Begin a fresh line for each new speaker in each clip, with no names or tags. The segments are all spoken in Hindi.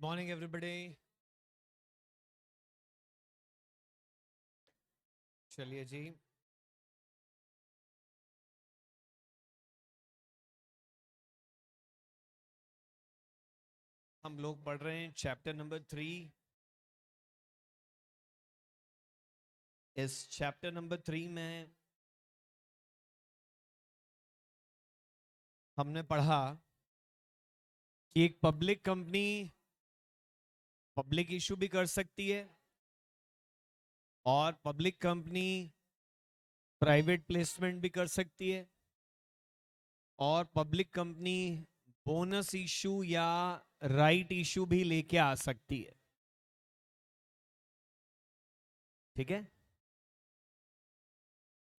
Morning everybody. चलिए जी, हम लोग पढ़ रहे हैं चैप्टर नंबर 3। इस चैप्टर नंबर 3 में हमने पढ़ा कि एक पब्लिक कंपनी पब्लिक इशू भी कर सकती है और पब्लिक कंपनी प्राइवेट प्लेसमेंट भी कर सकती है और पब्लिक कंपनी बोनस इशू या राइट इशू भी लेके आ सकती है। ठीक है,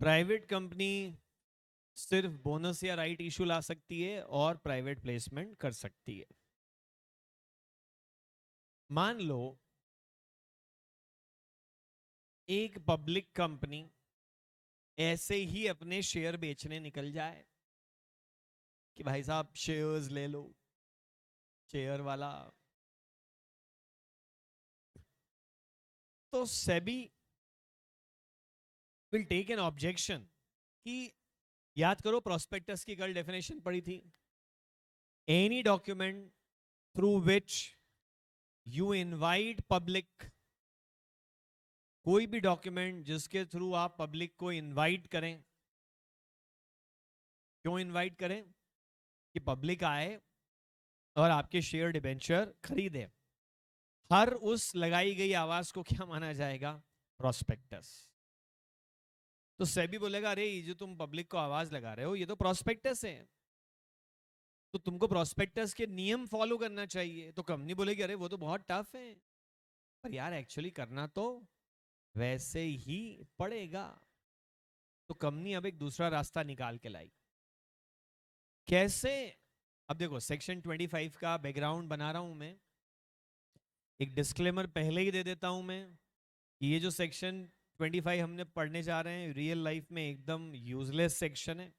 प्राइवेट कंपनी सिर्फ बोनस या राइट इशू ला सकती है और प्राइवेट प्लेसमेंट कर सकती है। मान लो एक पब्लिक कंपनी ऐसे ही अपने शेयर बेचने निकल जाए कि भाई साहब शेयर्स ले लो, शेयर वाला, तो SEBI will take an objection कि याद करो प्रोस्पेक्टस की कल डेफिनेशन पढ़ी थी, any document through which you invite public, कोई भी डॉक्यूमेंट जिसके थ्रू आप पब्लिक को इनवाइट करें। क्यों इनवाइट करें? कि पब्लिक आए और आपके शेयर डिबेंचर खरीदे। हर उस लगाई गई आवाज को क्या माना जाएगा? प्रोस्पेक्टस। तो सेबी बोलेगा अरे ये जो तुम पब्लिक को आवाज लगा रहे हो ये तो प्रोस्पेक्टस है, तो तुमको प्रोस्पेक्टस के नियम फॉलो करना चाहिए। तो कंपनी बोलेगी अरे वो तो बहुत टफ है, पर यार एक्चुअली करना तो वैसे ही पड़ेगा। तो कंपनी अब एक दूसरा रास्ता निकाल के लाई। कैसे? अब देखो सेक्शन 25 का बैकग्राउंड बना रहा हूं मैं, एक डिस्क्लेमर पहले ही दे देता हूं मैं कि ये जो सेक्शन 25 हमने पढ़ने जा रहे हैं रियल लाइफ में एकदम यूजलेस सेक्शन है।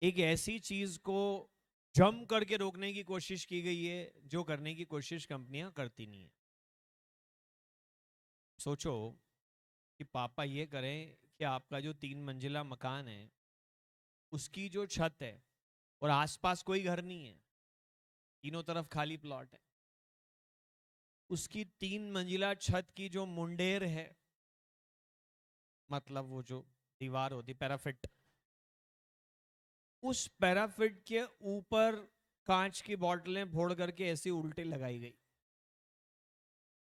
एक ऐसी चीज को जम करके रोकने की कोशिश की गई है जो करने की कोशिश कंपनियां करती नहीं है। सोचो कि पापा ये करें कि आपका जो 3 मंजिला मकान है उसकी जो छत है और आसपास कोई घर नहीं है, तीनों तरफ खाली प्लॉट है, उसकी 3 मंजिला छत की जो मुंडेर है, मतलब वो जो दीवार होती पैराफिट, उस पैराफिट के ऊपर कांच की बोतलें फोड़ करके ऐसी उल्टे लगाई गई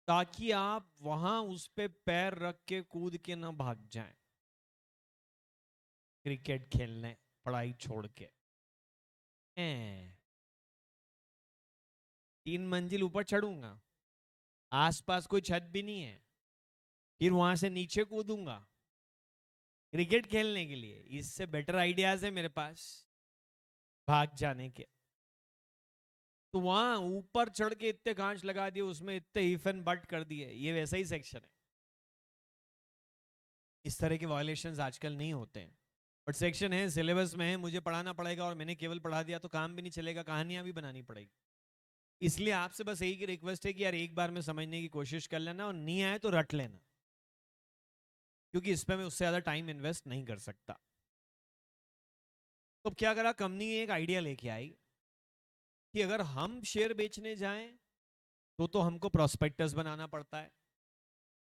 ताकि आप वहां उस पे पैर रख के कूद के ना भाग जाएं क्रिकेट खेलने, पढ़ाई छोड़ के। 3 मंजिल ऊपर चढ़ूंगा, आसपास कोई छत भी नहीं है, फिर वहां से नीचे कूदूंगा क्रिकेट खेलने के लिए। इससे बेटर आइडियाज है मेरे पास भाग जाने के। तो वहां ऊपर चढ़ के इतने कांच लगा दिए, उसमें इतने इफ एंड बट कर दिए, ये वैसा ही सेक्शन है। इस तरह के वायलेशंस आजकल नहीं होते हैं, बट सेक्शन है, सिलेबस में है, मुझे पढ़ाना पड़ेगा और मैंने केवल पढ़ा दिया तो काम भी नहीं चलेगा, कहानियां भी बनानी पड़ेगी। इसलिए आपसे बस यही की रिक्वेस्ट है कि यार एक बार में समझने की कोशिश कर लेना और नहीं आए तो रट लेना, क्योंकि इस पर मैं उससे ज्यादा टाइम इन्वेस्ट नहीं कर सकता। तो क्या करा कंपनी, एक आइडिया लेके आई कि अगर हम शेयर बेचने जाएं तो हमको प्रोस्पेक्टस बनाना पड़ता है,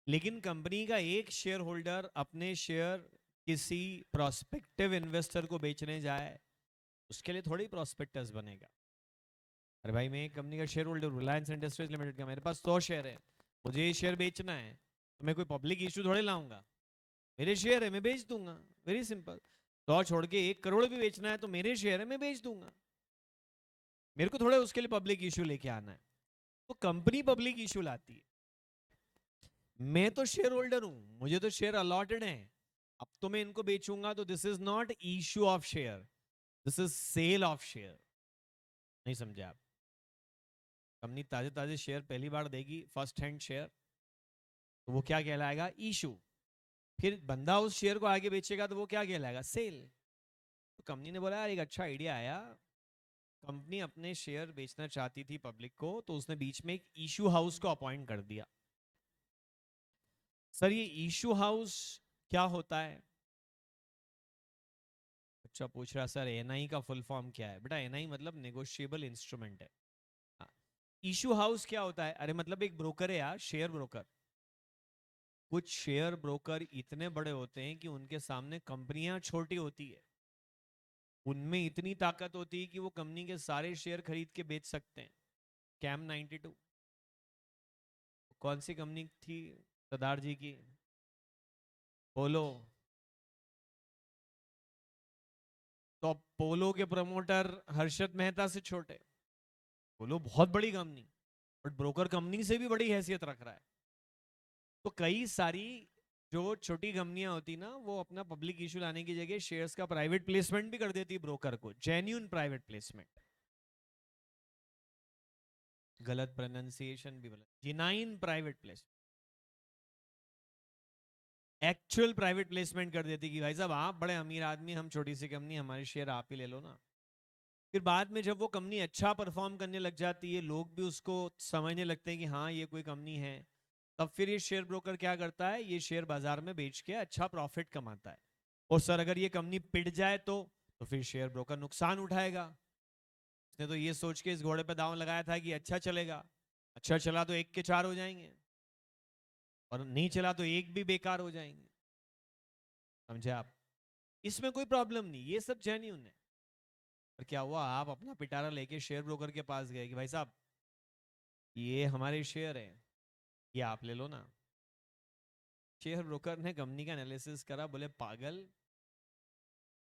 लेकिन कंपनी का एक शेयर होल्डर अपने शेयर किसी प्रोस्पेक्टिव इन्वेस्टर को बेचने जाए उसके लिए थोड़ी प्रोस्पेक्टस बनेगा। अरे भाई मैं एक कंपनी का शेयर होल्डर हूँ, रिलायंस इंडस्ट्रीज लिमिटेड का, मेरे पास 100 शेयर है, मुझे ये शेयर बेचना है, तो मैं कोई पब्लिक इशू थोड़े लाऊंगा, मेरे शेयर है मैं बेच दूंगा, वेरी सिंपल। 100 छोड़ के 1 करोड़ भी बेचना है तो मेरे शेयर है मैं बेच दूंगा, मेरे को थोड़ा उसके लिए पब्लिक इशू लेके आना है। तो कंपनी पब्लिक इशू लाती है, मैं तो शेयर होल्डर हूं, मुझे तो शेयर अलॉटेड है, अब तो मैं इनको बेचूंगा, तो this is not issue of share, this is sale of share. नहीं समझे आप? कंपनी ताजे ताजे शेयर पहली बार देगी, फर्स्ट हैंड शेयर, तो वो क्या कहलाएगा? इशू। फिर बंदा उस शेयर को आगे बेचेगा तो वो क्या कहलाएगा? सेल। तो कंपनी ने बोला यार एक अच्छा आइडिया आया, कंपनी अपने शेयर बेचना चाहती थी पब्लिक को, तो उसने बीच में एक इशू हाउस को अपॉइंट कर दिया। सर ये इशू हाउस क्या होता है? अच्छा पूछ रहा सर एनआई का फुल फॉर्म क्या है? बेटा एनआई मतलब नेगोशिएबल इंस्ट्रूमेंट है। इशू हाउस क्या होता है? अरे मतलब एक ब्रोकर है यार, शेयर ब्रोकर। कुछ शेयर ब्रोकर इतने बड़े होते हैं कि उनके सामने कंपनियां छोटी होती है। उनमें इतनी ताकत होती है कि वो कंपनी के सारे शेयर खरीद के बेच सकते हैं। कैम 92 कौन सी कंपनी थी सरदार जी की? पोलो। तो पोलो के प्रमोटर हर्षद मेहता से छोटे। पोलो बहुत बड़ी कंपनी, बट ब्रोकर कंपनी से भी बड़ी हैसियत रख रहा है। तो कई सारी जो छोटी कंपनियां होती ना, वो अपना पब्लिक इशू लाने की जगह शेयर्स का प्राइवेट प्लेसमेंट भी कर देती ब्रोकर को, जेन्युइन प्राइवेट प्लेसमेंट। गलत प्रोनाउंसिएशन भी बोला, genuine private placement, actual private placement कर देती कि भाई साहब आप बड़े अमीर आदमी, हम छोटी सी कंपनी, हमारे शेयर आप ही ले लो ना। फिर बाद में जब वो कंपनी अच्छा परफॉर्म करने लग जाती है, लोग भी उसको समझने लगते हैं कि हाँ ये कोई कंपनी है, तब फिर ये शेयर ब्रोकर क्या करता है, ये शेयर बाजार में बेच के अच्छा प्रॉफिट कमाता है। और सर अगर ये कंपनी पिट जाए तो फिर शेयर ब्रोकर नुकसान उठाएगा। उसने तो ये सोच के इस घोड़े पे दांव लगाया था कि अच्छा चलेगा, अच्छा चला तो एक के चार हो जाएंगे, और नहीं चला तो एक भी बेकार हो जाएंगे। समझे आप? इसमें कोई प्रॉब्लम नहीं, ये सब जेन्युइन है। और क्या हुआ, आप अपना पिटारा लेके शेयर ब्रोकर के पास गए कि भाई साहब ये हमारे शेयर है, ये आप ले लो ना। शेयर ब्रोकर ने कंपनी का एनालिसिस करा, बोले पागल,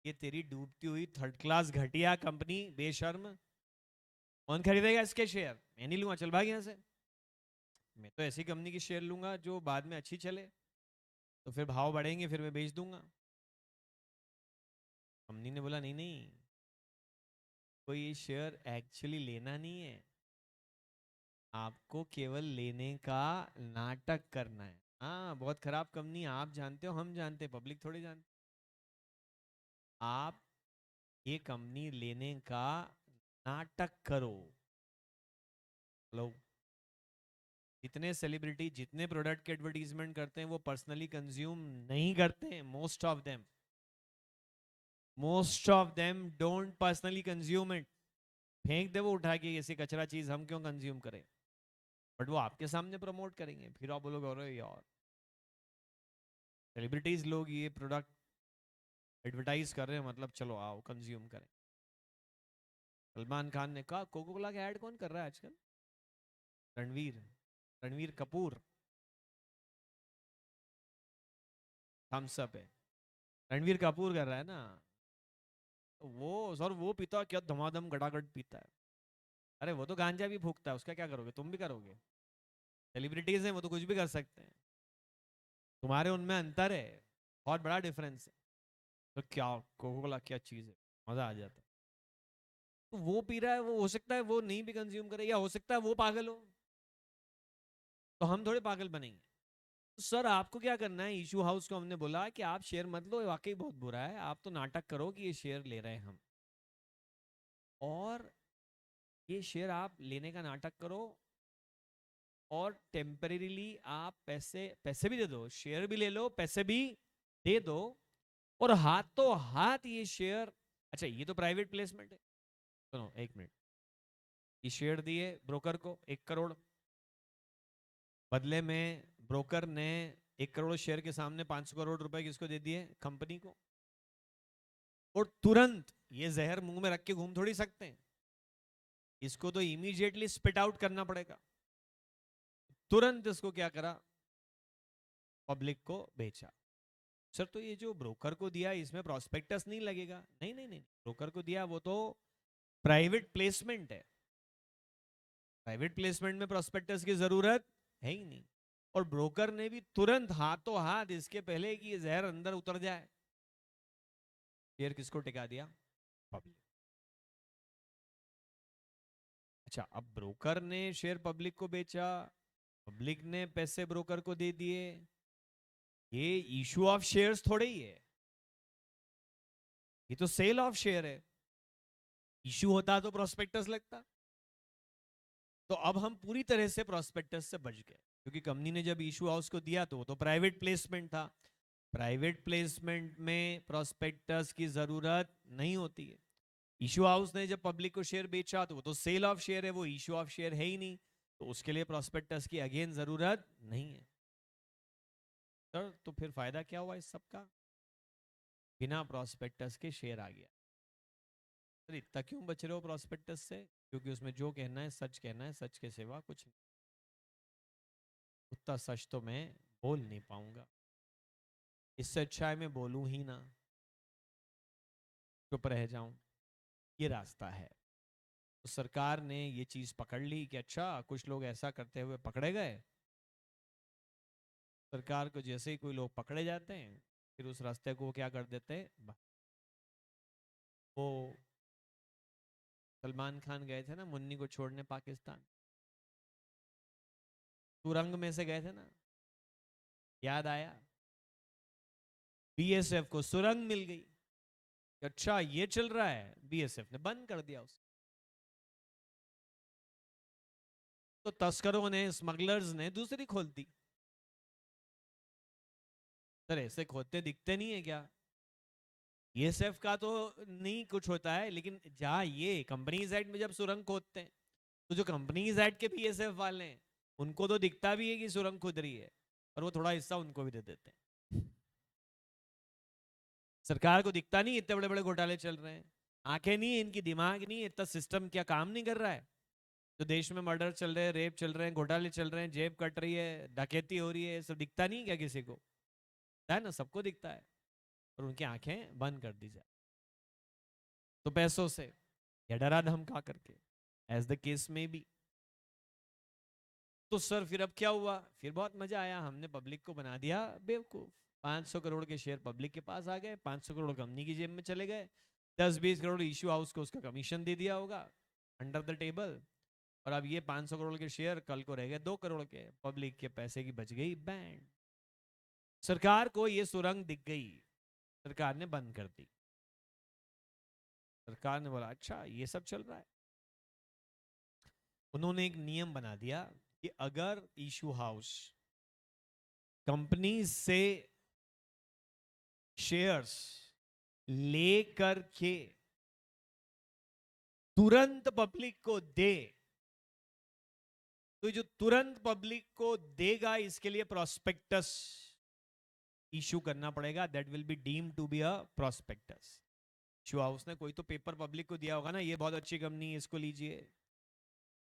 ये तेरी डूबती हुई थर्ड क्लास घटिया कंपनी, बेशर्म, कौन खरीदेगा इसके शेयर? मैं नहीं लूंगा, चल भाग यहां से। मैं तो ऐसी कंपनी की शेयर लूंगा जो बाद में अच्छी चले, तो फिर भाव बढ़ेंगे, फिर मैं बेच दूंगा। कंपनी ने बोला नहीं नहीं, कोई ये शेयर एक्चुअली लेना नहीं है, आपको केवल लेने का नाटक करना है। हाँ बहुत खराब कंपनी, आप जानते हो, हम जानते, पब्लिक थोड़ी जानते। आप ये कंपनी लेने का नाटक करो। लो, जितने सेलिब्रिटी जितने प्रोडक्ट के एडवर्टीजमेंट करते हैं वो पर्सनली कंज्यूम नहीं करते हैं। Most of them don't personally consume it. फेंक दे वो उठा के, ऐसी कचरा चीज हम क्यों कंज्यूम करें? बट वो आपके सामने प्रमोट करेंगे, फिर आप बोलोगे अरे यार सेलिब्रिटीज लोग ये प्रोडक्ट एडवर्टाइज कर रहे हैं, मतलब चलो आओ कंज्यूम करें। सलमान खान ने कहा कोको कोला का ऐड कौन कर रहा है आजकल? रणवीर, रणवीर कपूर, थम्स अप है, रणवीर कपूर कर रहा है ना। वो सर वो पीता क्या धमाधम गड़ागड़ पीता है। अरे वो तो गांजा भी फूकता है, उसका क्या करोगे? तुम भी करोगे? सेलिब्रिटीज हैं, वो तो कुछ भी कर सकते हैं। तुम्हारे उनमें अंतर है, बहुत बड़ा डिफरेंस है। तो क्या कोको कोला क्या चीज है, मजा आ जाता है। तो वो पी रहा है, वो हो सकता है वो नहीं भी कंज्यूम करे, या हो सकता है वो पागल हो, तो हम थोड़े पागल बनेंगे। तो सर आपको क्या करना है, इशू हाउस को हमने बोला कि आप शेयर मत लो, वाकई बहुत बुरा है, आप तो नाटक करो कि ये शेयर ले रहे हैं हम, और ये शेयर आप लेने का नाटक करो, और टेम्परेरीली आप पैसे पैसे भी दे दो, शेयर भी ले लो, पैसे भी दे दो, और हाथों हाथ ये शेयर। अच्छा ये तो प्राइवेट प्लेसमेंट है, सुनो एक मिनट। ये शेयर दिए ब्रोकर को 1 करोड़, बदले में ब्रोकर ने 1 करोड़ शेयर के सामने 500 करोड़ रुपए किसको दे दिए? कंपनी को। और तुरंत ये जहर मुंह में रख के घूम थोड़ी सकते हैं, इसको तो इमीडिएटली स्पिट आउट करना पड़ेगा। तुरंत इसको क्या करा, पब्लिक को बेचा। सर तो ये जो ब्रोकर को दिया इसमें प्रोस्पेक्टस नहीं लगेगा? नहीं नहीं नहीं, ब्रोकर को दिया वो तो प्राइवेट प्लेसमेंट है, प्राइवेट प्लेसमेंट में प्रोस्पेक्टस की जरूरत है ही नहीं। और ब्रोकर ने भी तुरंत हाथों हाथ, इसके पहले कि ये जहर अंदर उतर जाए, शेयर किसको टिका दिया? पब्लिक। अच्छा अब ब्रोकर ने शेयर पब्लिक को बेचा, पब्लिक ने पैसे ब्रोकर को दे दिए, ये इशू ऑफ शेयर्स थोड़े ही है, ये तो सेल ऑफ शेयर है। इश्यू होता तो प्रोस्पेक्टस लगता। तो अब हम पूरी तरह से प्रोस्पेक्टस से बच गए, क्योंकि कंपनी ने जब इशू हाउस को दिया तो वो तो प्राइवेट प्लेसमेंट था। प्राइवेट प्लेसमेंट में प्रोस्पेक्टस की जरूरत नहीं होती है। इशू हाउस ने जब पब्लिक को शेयर बेचा तो वो तो सेल ऑफ शेयर है, वो इशू ऑफ शेयर है ही नहीं, तो उसके लिए प्रोस्पेक्टस की अगेन जरूरत नहीं है। सर तो फिर फायदा क्या हुआ इस सब का? बिना प्रोस्पेक्टस के शेयर आ गया। सर इतना क्यों बच रहे हो प्रोस्पेक्टस से? क्योंकि उसमें जो कहना है सच कहना है, सच के सिवा कुछ नहीं। उतना सच तो मैं बोल नहीं पाऊंगा, इससे अच्छा है मैं बोलूं ही ना, चुप रह जाऊं, ये रास्ता है। तो सरकार ने ये चीज पकड़ ली कि अच्छा कुछ लोग ऐसा करते हुए पकड़े गए। सरकार को जैसे ही कोई लोग पकड़े जाते हैं, फिर उस रास्ते को वो क्या कर देते हैं, वो सलमान खान गए थे ना मुन्नी को छोड़ने पाकिस्तान, सुरंग में से गए थे ना, याद आया? बीएसएफ को सुरंग मिल गई, अच्छा ये चल रहा है, बीएसएफ ने बंद कर दिया उसे। तो तस्करों ने, स्मगलर्स ने दूसरी खोल दी। सर ऐसे खोदते दिखते नहीं है क्या? बीएसएफ का तो नहीं कुछ होता है, लेकिन जहाँ ये कंपनीज एक्ट में जब सुरंग खोदते हैं, तो जो कंपनीज एक्ट के बीएसएफ वाले हैं उनको तो दिखता भी है कि सुरंग खुद रही है, और वो थोड़ा हिस्सा उनको भी दे देते हैं। सरकार को दिखता नहीं इतने बड़े बड़े घोटाले चल रहे हैं, आंखें नहीं इनकी, दिमाग नहीं, इतना सिस्टम क्या काम नहीं कर रहा है? जो देश में मर्डर चल रहे हैं, रेप चल रहे हैं, घोटाले चल रहे हैं, जेब कट रही है, डकैती हो रही है, सब दिखता नहीं क्या किसी को? है ना, सबको दिखता है, और उनकी आंखें बंद कर दी जाए, तो पैसों से या डरा धमका करके, एज द केस में भी। तो सर फिर अब क्या हुआ? फिर बहुत मजा आया, हमने पब्लिक को बना दिया बेवकूफ। 500 करोड़ के शेयर पब्लिक के पास आ गए, 500 करोड़ कंपनी की जेब में चले गए, 10-20 करोड़ इश्यू हाउस को उसका कमीशन दे दिया होगा अंडर द टेबल, और अब ये 500 करोड़ के शेयर कल को रह गए 2 करोड़ के, पब्लिक के पैसे की बच गई बैंड। सरकार को ये सुरंग दिख गई, सरकार ने बंद कर दी। सरकार ने बोला अच्छा ये सब चल रहा है। उन्होंने एक नियम बना दिया कि अगर इशू हाउस कंपनी से शेयर्स लेकर के तुरंत पब्लिक को दे, तो जो तुरंत पब्लिक को देगा इसके लिए प्रोस्पेक्टस इशू करना पड़ेगा, that will be deemed to be a prospectus. Issue house ने कोई तो पेपर पब्लिक को दिया होगा ना, ये बहुत अच्छी कंपनी है इसको लीजिए,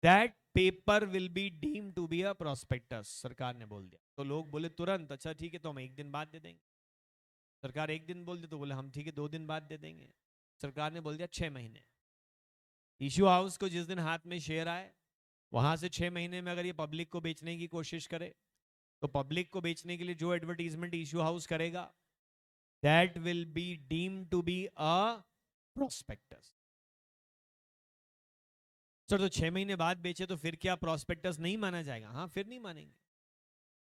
that paper will be deemed to be a prospectus, सरकार ने बोल दिया। तो लोग बोले तुरंत, अच्छा ठीक है तो हम 1 दिन बाद दे देंगे। सरकार 1 दिन बोल दी तो बोले हम ठीक है 2 दिन बाद दे देंगे। सरकार ने बोल दिया 6 महीने। इशू हाउस को जिस दिन हाथ में शेयर आए, वहां से 6 महीने में अगर ये पब्लिक को बेचने की कोशिश करे, तो पब्लिक को बेचने के लिए जो एडवर्टीजमेंट इशू हाउस करेगा, that will be deem to be a prospectus. Sir तो 6 महीने बाद बेचे तो फिर क्या प्रोस्पेक्टस नहीं माना जाएगा? हाँ फिर नहीं मानेंगे,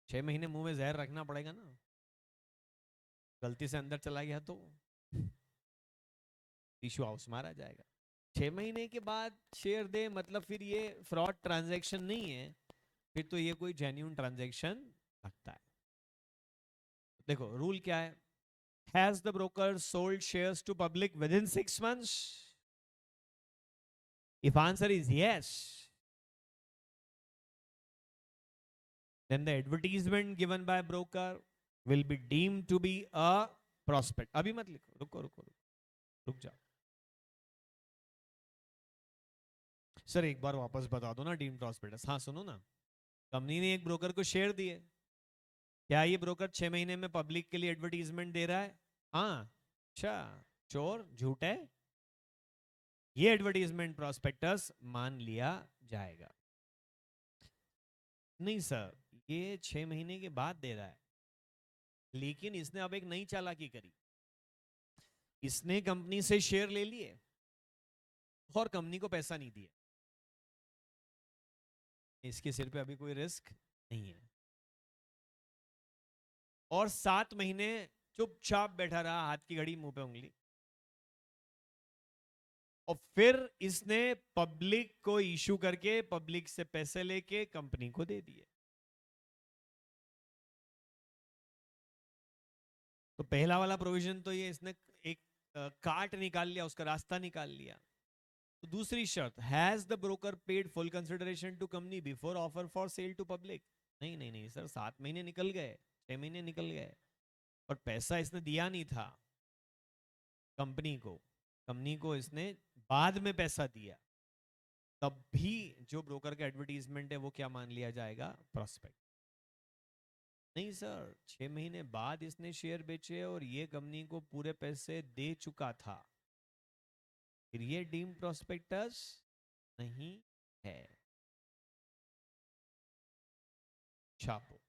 6 महीने मुंह में जहर रखना पड़ेगा ना, गलती से अंदर चला गया तो इशू हाउस मारा जाएगा। 6 महीने के बाद शेयर दे मतलब फिर ये फ्रॉड ट्रांजैक्शन नहीं है, फिर तो ये कोई जेन्युइन ट्रांजैक्शन लगता है। देखो रूल क्या है, has the broker sold shares to public within 6 months? If answer is yes, then the advertisement given by broker will be deemed to be a prospect। अभी मत लिखो, रुको रुको रुको, रुक जाओ। सर एक बार वापस बता दो ना डीम प्रॉस्पेक्टस। हाँ सुनो ना, कंपनी ने एक ब्रोकर को शेयर दिए, क्या ये ब्रोकर 6 महीने में पब्लिक के लिए एडवर्टीजमेंट दे रहा है? हाँ। अच्छा, चोर झूठ है, ये एडवर्टीजमेंट प्रॉस्पेक्टस मान लिया जाएगा। नहीं सर, ये 6 महीने के बाद दे रहा है, लेकिन इसने अब एक नई चालाकी करी, इसने कंपनी से शेयर ले लिए और कंपनी को पैसा नहीं दिया। इसके सिर पे अभी कोई रिस्क नहीं है, और 7 महीने चुपचाप बैठा रहा, हाथ की घड़ी मुंह पे उंगली। और फिर इसने पब्लिक को इशू करके पब्लिक से पैसे लेके कंपनी को दे दिए। तो पहला वाला प्रोविजन तो ये इसने एक काट निकाल लिया, उसका रास्ता निकाल लिया। तो दूसरी शर्त, has the broker paid full consideration to company before offer for sale to public. नहीं नहीं नहीं सर, 7 महीने निकल गए, 6 महीने निकल गए और पैसा इसने दिया नहीं था कंपनी को। कंपनी को इसने बाद में पैसा दिया, तब भी जो ब्रोकर का एडवर्टीजमेंट है वो क्या मान लिया जाएगा? प्रॉस्पेक्ट। नहीं सर, 6 महीने बाद इसने शेयर बेचे और ये कंपनी को पूरे पैसे दे चुका था, फिर ये डीम प्रॉस्पेक्टस नहीं है। छापो।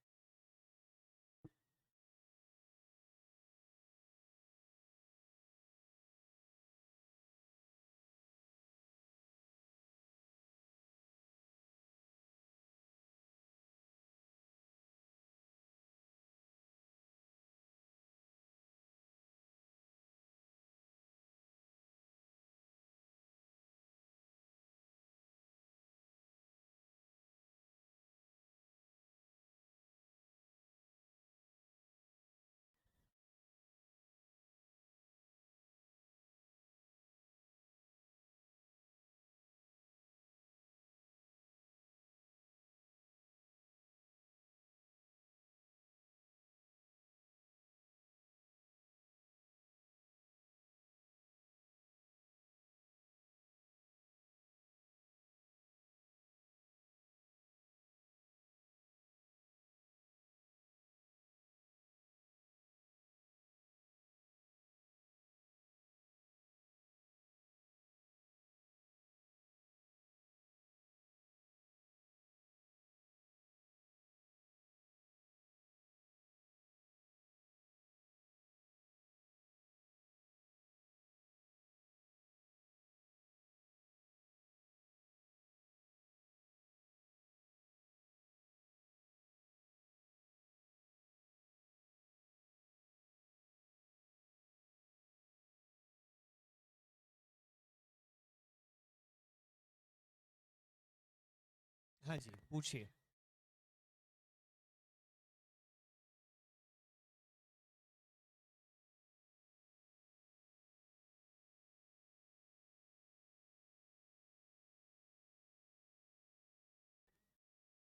हाँ जी, पूछिए।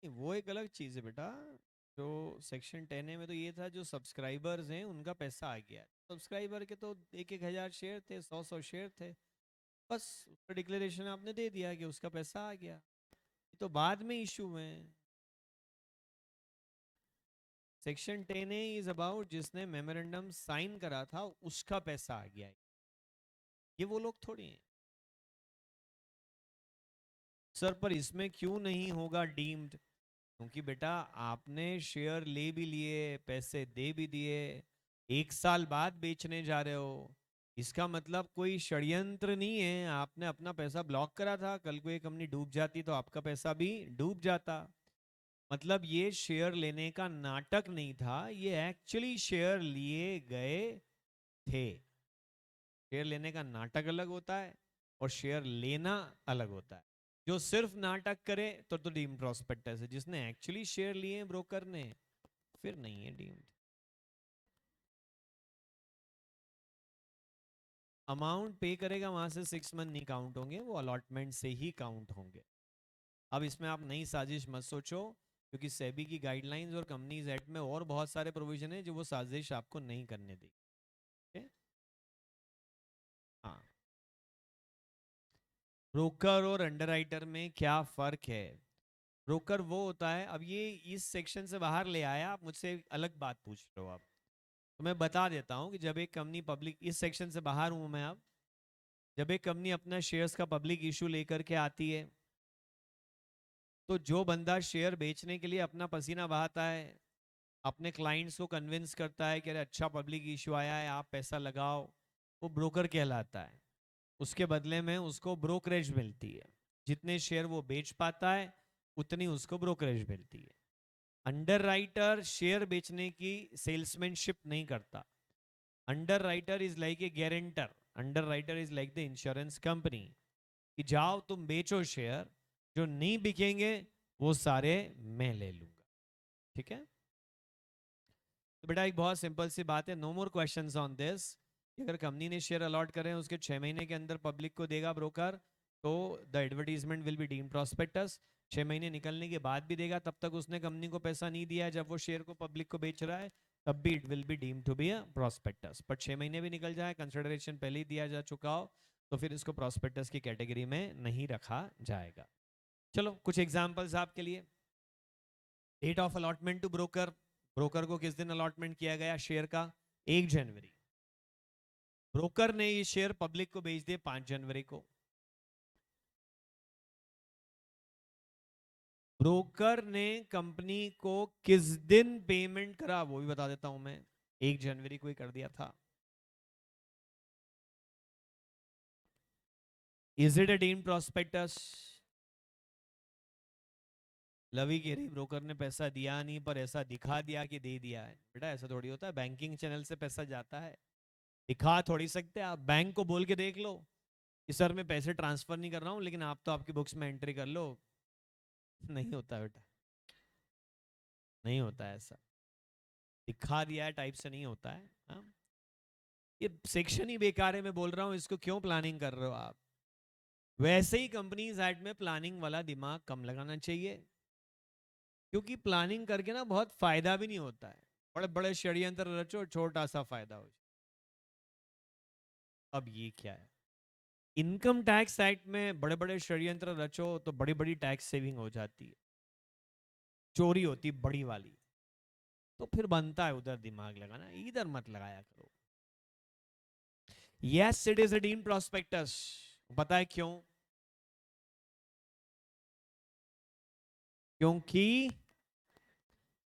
वो एक अलग चीज है बेटा। जो सेक्शन 10A में तो ये था, जो सब्सक्राइबर्स हैं उनका पैसा आ गया। सब्सक्राइबर के तो 1-1 हजार शेयर थे, 100-100 शेयर थे, बस उसका डिक्लेरेशन आपने दे दिया कि उसका पैसा आ गया। ये तो बाद में इशू हुए। सेक्शन 10A इज अबाउट जिसने मेमोरेंडम साइन करा था उसका पैसा आ गया। ये वो लोग थोड़ी हैं सर। पर इसमें क्यों नहीं होगा डीम्ड? क्योंकि बेटा आपने शेयर ले भी लिए, पैसे दे भी दिए, 1 साल बाद बेचने जा रहे हो। इसका मतलब कोई षड्यंत्र नहीं है। आपने अपना पैसा ब्लॉक करा था, कल को ये कंपनी डूब जाती तो आपका पैसा भी डूब जाता। मतलब ये शेयर लेने का नाटक नहीं था, ये एक्चुअली शेयर लिए गए थे। शेयर लेने का नाटक अलग होता है और शेयर लेना अलग होता है। जो सिर्फ नाटक करे तो डीम्ड प्रॉस्पेक्टस है। जिसने एक्चुअली शेयर लिए ब्रोकर ने, फिर नहीं है डीम्ड। अमाउंट पे करेगा वहां से 6 मंथ नहीं काउंट होंगे, वो अलॉटमेंट से ही काउंट होंगे। अब इसमें आप नई साजिश मत सोचो, क्योंकि सेबी की गाइडलाइंस और कंपनीज एक्ट में और बहुत सारे प्रोविजन है जो वो साजिश आपको नहीं करने देगी। हाँ। ब्रोकर और अंडरराइटर में क्या फर्क है? ब्रोकर वो होता है, अब ये इस सेक्शन से बाहर ले आया, आप मुझसे अलग बात पूछ रहे हो। आप तो मैं बता देता हूं कि जब एक कंपनी पब्लिक, इस सेक्शन से बाहर हूं मैं अब, जब एक कंपनी अपना शेयर्स का पब्लिक इशू लेकर के आती है, तो जो बंदा शेयर बेचने के लिए अपना पसीना बहाता है, अपने क्लाइंट्स को कन्विंस करता है कि अरे अच्छा पब्लिक इशू आया है, आप पैसा लगाओ, वो ब्रोकर कहलाता है। उसके बदले में उसको ब्रोकरेज मिलती है। जितने शेयर वो बेच पाता है उतनी उसको ब्रोकरेज मिलती है। अंडरराइटर शेयर बेचने की सेल्समैनशिप नहीं करता। Underwriter is like a guarantor, underwriter is like the insurance company. कि जाओ तुम बेचो शेयर, जो नहीं बिकेंगे वो सारे मैं ले लूंगा। ठीक है, तो बेटा एक बहुत सिंपल सी बात है, no more questions on this. अगर कंपनी ने शेयर अलॉट करें उसके 6 महीने के अंदर पब्लिक को देगा ब्रोकर, तो the advertisement will be deem prospectus. 6 महीने निकलने के बाद भी देगा, तब तक उसने कंपनी को पैसा नहीं दिया है, जब वो शेयर को पब्लिक को बेच रहा है तब भी it will be deem to be a prospectus. But 6 महीने भी निकल जाए, कंसिडरेशन पहले ही दिया जा चुका हो, तो फिर इसको प्रॉस्पेक्टस की कैटेगरी में नहीं रखा जाएगा। चलो कुछ एग्जाम्पल्स आपके लिए। Date of allotment to broker, broker को किस दिन अलॉटमेंट किया गया शेयर का? 1 जनवरी। ब्रोकर ने ये शेयर पब्लिक को बेच दिए 5 जनवरी को। ब्रोकर ने कंपनी को किस दिन पेमेंट करा वो भी बता देता हूं मैं, 1 जनवरी को ही कर दिया था। Is it a deemed prospectus? Lavi कह रही ब्रोकर ने पैसा दिया नहीं, पर ऐसा दिखा दिया कि दे दिया है। बेटा ऐसा थोड़ी होता है, बैंकिंग चैनल से पैसा जाता है, दिखा थोड़ी सकते आप। बैंक को बोल के देख लो कि सर मैं पैसे ट्रांसफर नहीं कर रहा हूं, लेकिन आप तो आपकी बुक्स में एंट्री कर लो। नहीं होता बेटा, नहीं होता है ऐसा, दिखा दिया है टाइप से नहीं होता है। हाँ? ये सेक्शन ही बेकार है, मैं बोल रहा हूं, इसको क्यों प्लानिंग कर रहे हो आप? वैसे ही कंपनीज एक्ट में प्लानिंग वाला दिमाग कम लगाना चाहिए, क्योंकि प्लानिंग करके ना बहुत फायदा भी नहीं होता है। बड़े बड़े षड्यंत्र रचो, छोटा सा फायदा हो जाए। अब ये क्या है, इनकम टैक्स एक्ट में बड़े बड़े षड्यंत्र रचो तो बड़ी बड़ी टैक्स सेविंग हो जाती है, चोरी होती बड़ी वाली, तो फिर बनता है उधर दिमाग लगाना, इधर मत लगाया करो। Yes it is a deemed prospectus. पता है क्यों? क्योंकि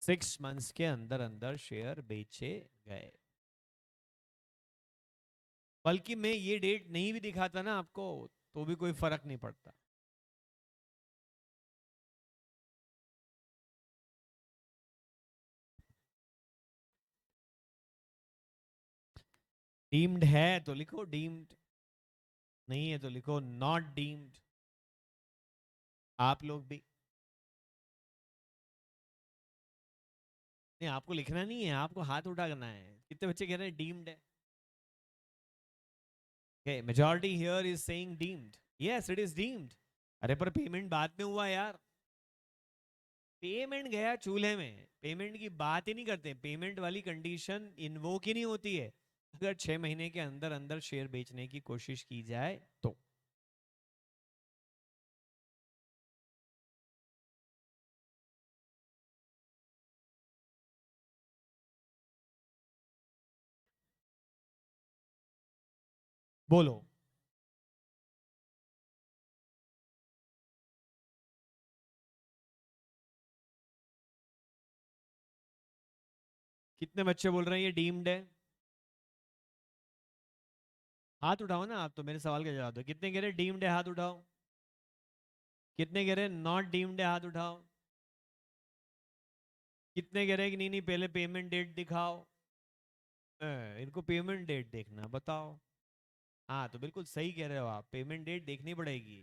6 मंथ्स के अंदर अंदर शेयर बेचे गए। बल्कि मैं ये डेट नहीं भी दिखाता ना आपको, तो भी कोई फर्क नहीं पड़ता। डीम्ड है तो लिखो डीम्ड, नहीं है तो लिखो नॉट डीम्ड। आप लोग भी नहीं, आपको लिखना नहीं है, आपको हाथ उठा करना है। कितने बच्चे कह रहे हैं डीम्ड है? Okay, majority here is saying deemed. Yes, it is deemed. अरे पर पेमेंट बाद में हुआ यार, पेमेंट गया चूल्हे में, पेमेंट की बात ही नहीं करते, पेमेंट वाली कंडीशन इन्वोक ही नहीं होती है अगर 6 महीने के अंदर अंदर शेयर बेचने की कोशिश की जाए तो। बोलो। कितने बच्चे बोल रहे हैं ये डीम्ड है? हाथ उठाओ ना, आप तो मेरे सवाल का जवाब दो। कितने कह रहे डीम्ड है, हाथ उठाओ। कितने कह रहे नॉट डीम्ड है, हाथ उठाओ। कितने कह रहे कि नहीं नहीं पहले पेमेंट डेट दिखाओ? इनको पेमेंट डेट देखना, बताओ। हाँ तो बिल्कुल सही कह रहे हो आप, पेमेंट डेट देखनी पड़ेगी,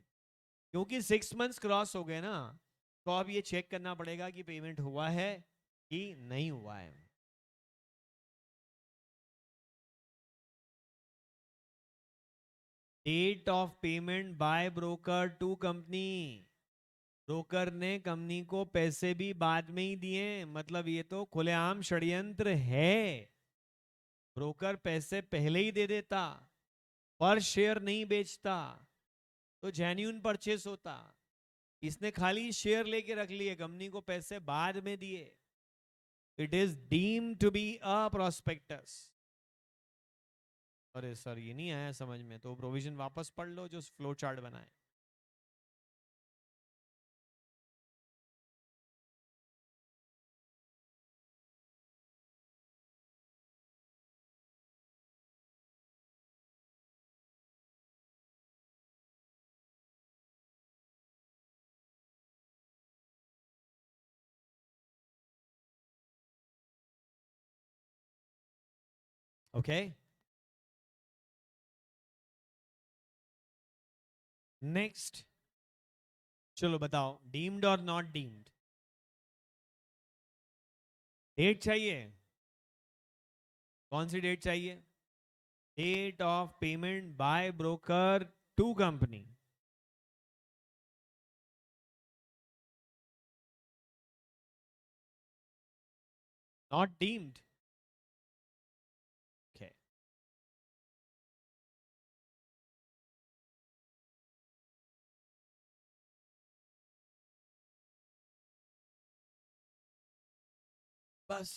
क्योंकि 6 मंथ्स क्रॉस हो गए ना, तो अब ये चेक करना पड़ेगा कि पेमेंट हुआ है कि नहीं हुआ है। Date of payment by broker to company, broker ने कंपनी को पैसे भी बाद में ही दिए, मतलब ये तो खुलेआम षड्यंत्र है। ब्रोकर पैसे पहले ही दे देता, पर शेयर नहीं बेचता, तो जेन्यून परचेस होता। इसने खाली शेयर लेके रख लिए, कंपनी को पैसे बाद में दिए, it is deem to be a prospectus. अरे सर ये नहीं आया समझ में, तो प्रोविजन वापस पढ़ लो जो फ्लो चार्ट बनाए। ओके नेक्स्ट, चलो बताओ, डीम्ड और नॉट डीम्ड, डेट चाहिए, कौन सी डेट चाहिए? Date of payment by broker to company. Not deemed, okay. बस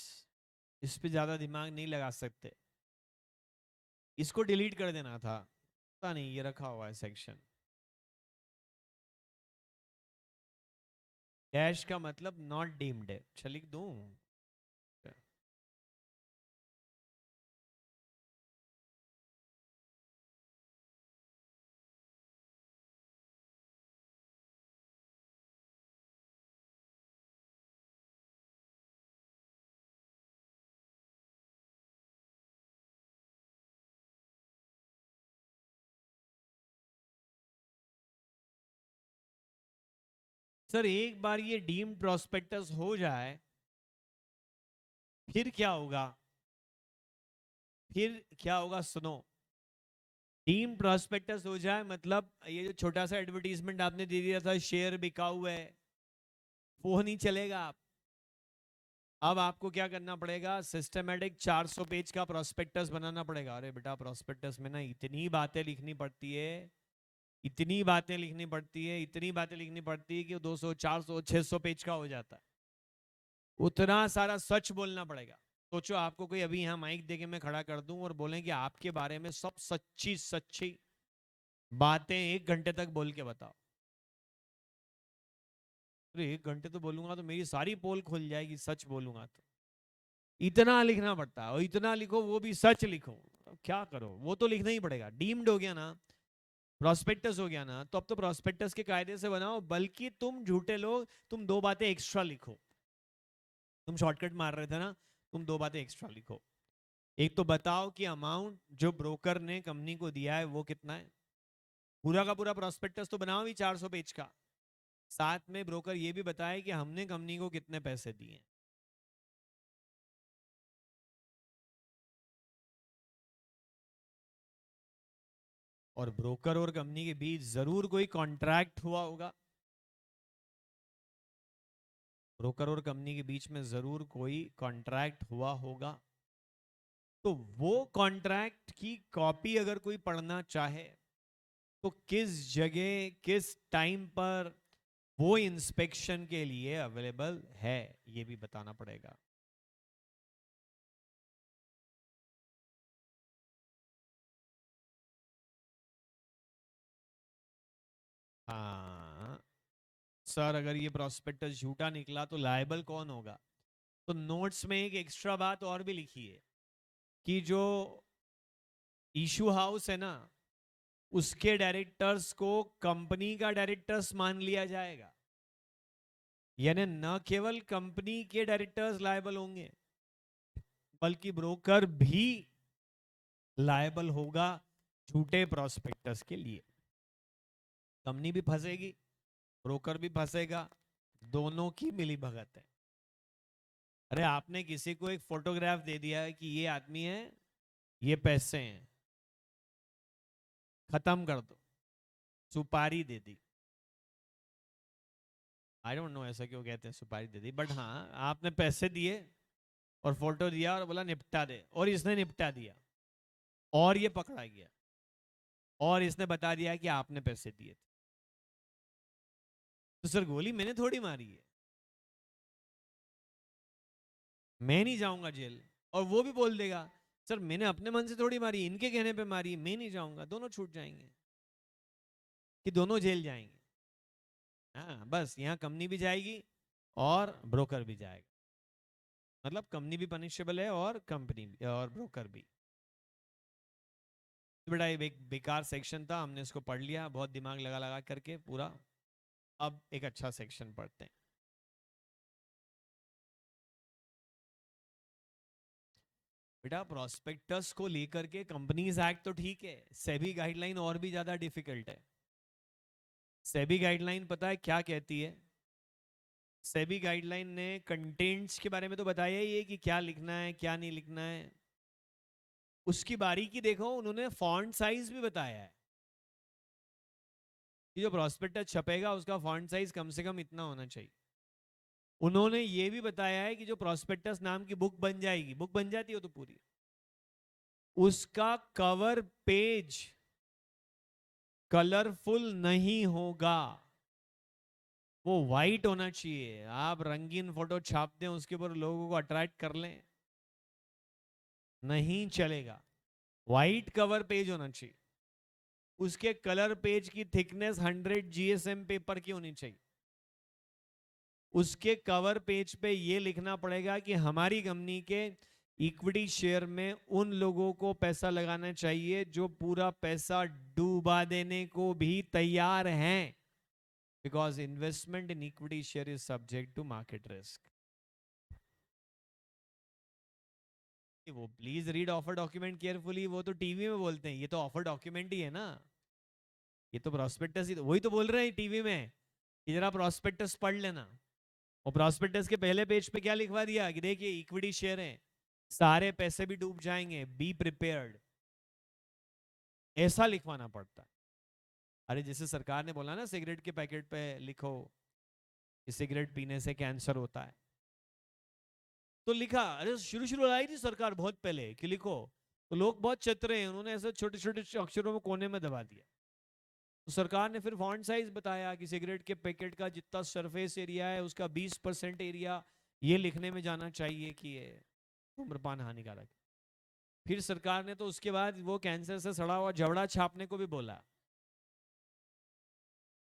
इस पे ज्यादा दिमाग नहीं लगा सकते, इसको डिलीट कर देना था, पता नहीं ये रखा हुआ है सेक्शन। कैश का मतलब नॉट डीम्ड है, अच्छा लिख दूं? सर एक बार ये डीम्ड प्रोस्पेक्टस हो जाए फिर क्या होगा? फिर क्या होगा सुनो, डीम्ड प्रोस्पेक्टस हो जाए मतलब ये जो छोटा सा एडवर्टीजमेंट आपने दे दिया था शेयर बिका हुआ है, वो नहीं चलेगा। आप अब आपको क्या करना पड़ेगा, सिस्टमेटिक 400 पेज का प्रोस्पेक्टस बनाना पड़ेगा। अरे बेटा प्रोस्पेक्टस में ना इतनी बातें लिखनी पड़ती है, इतनी बातें लिखनी पड़ती है, इतनी बातें लिखनी पड़ती है कि 200 400 600 पेज का हो जाता है। उतना सारा सच बोलना पड़ेगा। सोचो आपको कोई अभी यहाँ माइक देके मैं खड़ा कर दूं और बोले कि आपके बारे में सब सच्ची सच्ची बातें 1 घंटे तक बोल के बताओ। अरे 1 घंटे तो बोलूंगा तो मेरी सारी पोल खुल जाएगी, सच बोलूंगा तो। इतना लिखना पड़ता है, और इतना लिखो वो भी सच लिखो। अब क्या करो, वो तो लिखना ही पड़ेगा। डीम्ड हो गया ना, प्रोस्पेक्टस हो गया ना, तो अब तो प्रोस्पेक्टस के कायदे से बनाओ, बल्कि तुम झूठे लोग तुम 2 बातें एक्स्ट्रा लिखो। तुम शॉर्टकट मार रहे थे ना, तुम 2 बातें एक्स्ट्रा लिखो। एक तो बताओ कि अमाउंट जो ब्रोकर ने कंपनी को दिया है वो कितना है। पूरा का पूरा प्रोस्पेक्टस तो बनाओ भी 400 पेज का। साथ में ब्रोकर ये भी बताए कि हमने कंपनी को कितने पैसे दिए। और ब्रोकर और कंपनी के बीच जरूर कोई कॉन्ट्रैक्ट हुआ होगा, ब्रोकर और कंपनी के बीच में जरूर कोई कॉन्ट्रैक्ट हुआ होगा। तो वो कॉन्ट्रैक्ट की कॉपी अगर कोई पढ़ना चाहे तो किस जगह किस टाइम पर वो इंस्पेक्शन के लिए अवेलेबल है, ये भी बताना पड़ेगा। हाँ सर, अगर ये प्रोस्पेक्टस झूठा निकला तो लायबल कौन होगा? तो नोट्स में एक एक्स्ट्रा बात और भी लिखी है कि जो इशू हाउस है ना, उसके डायरेक्टर्स को कंपनी का डायरेक्टर्स मान लिया जाएगा। यानी न केवल कंपनी के डायरेक्टर्स लायबल होंगे, बल्कि ब्रोकर भी लायबल होगा झूठे प्रोस्पेक्टस के लिए। कंपनी भी फंसेगी, ब्रोकर भी फंसेगा, दोनों की मिली भगत है। अरे आपने किसी को एक फोटोग्राफ दे दिया है कि ये आदमी है, ये पैसे हैं, खत्म कर दो, सुपारी दे दी। आई डोंट नो ऐसा क्यों कहते हैं सुपारी दे दी, बट हाँ आपने पैसे दिए और फोटो दिया और बोला निपटा दे, और इसने निपटा दिया, और ये पकड़ा गया, और इसने बता दिया कि आपने पैसे दिए थे। तो सर गोली मैंने थोड़ी मारी है, मैं नहीं जाऊंगा जेल। और वो भी बोल देगा सर मैंने अपने मन से थोड़ी मारी, इनके कहने पे मारी, मैं नहीं जाऊंगा, दोनों छूट जाएंगे कि दोनों जेल जाएंगे। हाँ बस यहाँ कंपनी भी जाएगी और ब्रोकर भी जाएगा, मतलब कंपनी भी पनिशेबल है और कंपनी भी और ब्रोकर भी। तो बेटा ये एक बेकार सेक्शन था, हमने इसको पढ़ लिया बहुत दिमाग लगा लगा करके पूरा। अब एक अच्छा सेक्शन पढ़ते हैं। बेटा प्रोस्पेक्टस को लेकर के कंपनीज एक्ट तो ठीक है, सेबी गाइडलाइन और भी ज्यादा डिफिकल्ट है। सेबी गाइडलाइन पता है क्या कहती है? सेबी गाइडलाइन ने कंटेंट्स के बारे में तो बताया ही है कि क्या लिखना है क्या नहीं लिखना है। उसकी बारीकी देखो, उन्होंने फॉन्ट साइज भी बताया है कि जो प्रॉस्पेक्टस छपेगा उसका फॉन्ट साइज कम से कम इतना होना चाहिए। उन्होंने ये भी बताया है कि जो प्रॉस्पेक्टस नाम की बुक बन जाएगी, बुक बन जाती हो तो पूरी, उसका कवर पेज कलरफुल नहीं होगा, वो वाइट होना चाहिए। आप रंगीन फोटो छाप दें उसके ऊपर, लोगों को अट्रैक्ट कर लें, नहीं चलेगा। वाइट कवर पेज होना चाहिए। उसके कलर पेज की थिकनेस 100 जीएसएम पेपर की होनी चाहिए। उसके कवर पेज पे ये लिखना पड़ेगा कि हमारी कंपनी के इक्विटी शेयर में उन लोगों को पैसा लगाना चाहिए जो पूरा पैसा डूबा देने को भी तैयार हैं, because investment in equity share is subject to market risk. वो please read offer document carefully, वो तो टीवी में बोलते हैं, ये तो ऑफर डॉक्यूमेंट ही है ना, ये तो प्रॉस्पेक्टस ही, वही तो बोल रहे हैं टीवी में कि जरा प्रॉस्पेक्टस पढ़ लेना। और प्रॉस्पेक्टस के पहले पेज पे क्या लिखवा दिया कि देखिए इक्विटी शेयर है, सारे पैसे भी डूब जाएंगे, बी प्रिपेयर्ड, ऐसा लिखवाना पड़ता है। अरे जैसे सरकार ने बोला ना सिगरेट के पैकेट पे लिखो कि सिगरेट पीने से कैंसर होता है, तो लिखा, अरे शुरू शुरू लाई थी सरकार बहुत पहले कि लिखो, तो लोग बहुत चतुर हैं, उन्होंने ऐसे छोटे छोटे अक्षरों में कोने में दबा दिया। तो सरकार ने फिर फॉन्ट साइज बताया कि सिगरेट के पैकेट का जितना सरफेस एरिया है उसका 20% एरिया ये लिखने में जाना चाहिए कि ये धूम्रपान हानिकारक है। फिर सरकार ने तो उसके बाद वो कैंसर से सड़ा हुआ जबड़ा छापने को भी बोला।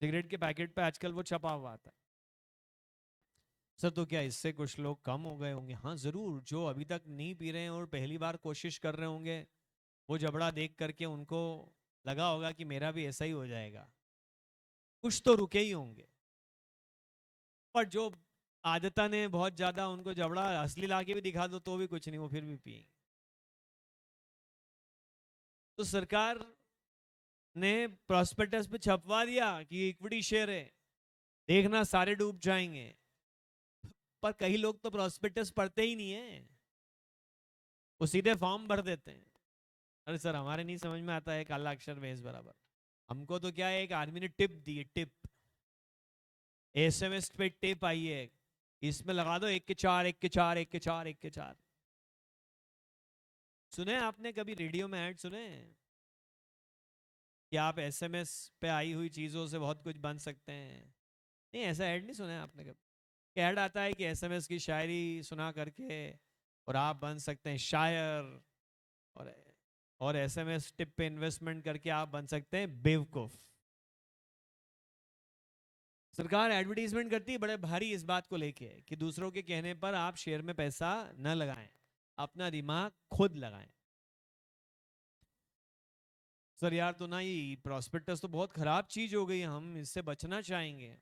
सिगरेट के पैकेट पे आजकल वो छपा हुआ आता है। सर तो क्या इससे कुछ लोग कम हो गए होंगे? हाँ जरूर, जो अभी तक नहीं पी रहे हैं और पहली बार कोशिश कर रहे होंगे, वो जबड़ा देख करके उनको लगा होगा कि मेरा भी ऐसा ही हो जाएगा, कुछ तो रुके ही होंगे। पर जो आदतन है बहुत ज्यादा, उनको जबड़ा असली लाके भी दिखा दो तो भी कुछ नहीं, वो फिर भी पिएंगे। तो सरकार ने प्रॉस्पेक्टस पे छपवा दिया कि इक्विटी शेयर है, देखना सारे डूब जाएंगे। पर कई लोग तो प्रॉस्पेक्टस पढ़ते ही नहीं है, वो सीधे फॉर्म भर देते हैं। अरे सर हमारे नहीं समझ में आता है काला अक्षर में इस बराबर, हमको तो क्या है, एक आदमी ने टिप दी है, टिप, एसएमएस पे टिप आई है, इसमें लगा दो 1 के 4 1 के 4 1 के 4 1 के 4। सुने आपने कभी रेडियो में ऐड सुने कि आप एसएमएस पे आई हुई चीजों से बहुत कुछ बन सकते हैं? नहीं, ऐसा ऐड नहीं सुना है आपने कभी? ऐड आता है कि एसएमएस की शायरी सुना करके और आप बन सकते हैं शायर, और एसएमएस टिप पे इन्वेस्टमेंट करके आप बन सकते हैं बेवकूफ। सरकार एडवर्टीजमेंट करती है बड़े भारी इस बात को लेके कि दूसरों के कहने पर आप शेयर में पैसा न लगाएं, अपना दिमाग खुद लगाएं। सर यार तो ना, ये प्रॉस्पेक्टस तो बहुत खराब चीज हो गई, हम इससे बचना चाहेंगे।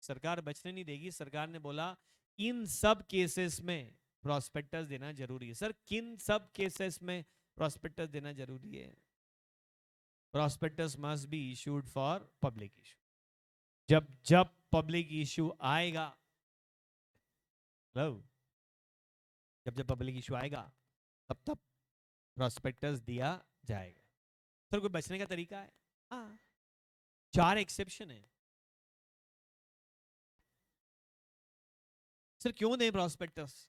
सरकार बचने नहीं देगी। सरकार ने बोला इन सब केसेस में प्रॉस्पेक्टस देना जरूरी है। सर किन सब केसेस में प्रॉस्पेक्टस देना जरूरी है? Prospectus must be issued for public issue. जब जब पब्लिक इशू आएगा, हेलो, जब जब पब्लिक इशू आएगा तब तब प्रॉस्पेक्टस दिया जाएगा। सर कोई बचने का तरीका है? हाँ, 4 एक्सेप्शन है। सर क्यों दें प्रॉस्पेक्टस?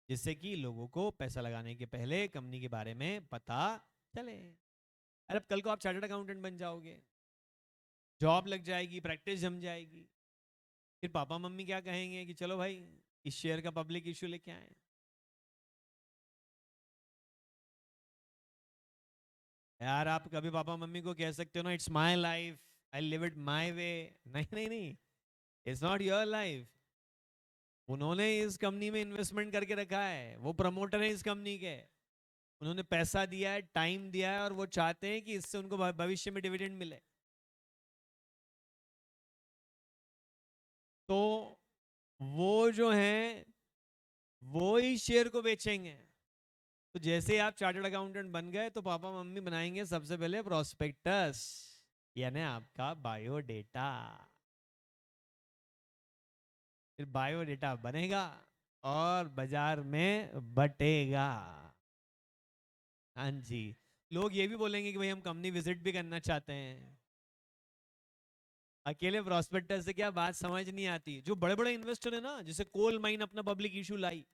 जिससे कि लोगों को पैसा लगाने के पहले कंपनी के बारे में पता चले। अरे अब कल को आप चार्टर्ड अकाउंटेंट बन जाओगे, जॉब लग जाएगी, प्रैक्टिस जम जाएगी, फिर पापा मम्मी क्या कहेंगे कि चलो भाई इस शेयर का पब्लिक इशू लेके आए। यार आप कभी पापा मम्मी को कह सकते हो ना, it's my life, I live it my way. नहीं नहीं नहीं, इट्स नॉट योर लाइफ। उन्होंने इस कंपनी में इन्वेस्टमेंट करके रखा है, वो प्रमोटर है इस कंपनी के, उन्होंने पैसा दिया है, टाइम दिया है, और वो चाहते हैं कि इससे उनको भविष्य में डिविडेंड मिले। तो वो जो है वो ही शेयर को बेचेंगे। तो जैसे आप चार्टर्ड अकाउंटेंट बन गए तो पापा मम्मी बनाएंगे सबसे पहले प्रॉस्पेक्टस। यानी आपका बायोडेटा। फिर बायोडेटा बनेगा और बाजार में बटेगा। हाँ जी। लोग ये भी बोलेंगे कि भाई हम कंपनी विजिट भी करना चाहते हैं। अकेले प्रोस्पेक्टस से क्या बात समझ नहीं आती। जो बड़े बड़े इन्वेस्टर है ना, जैसे कोल माइन अपना पब्लिक इशू लाई,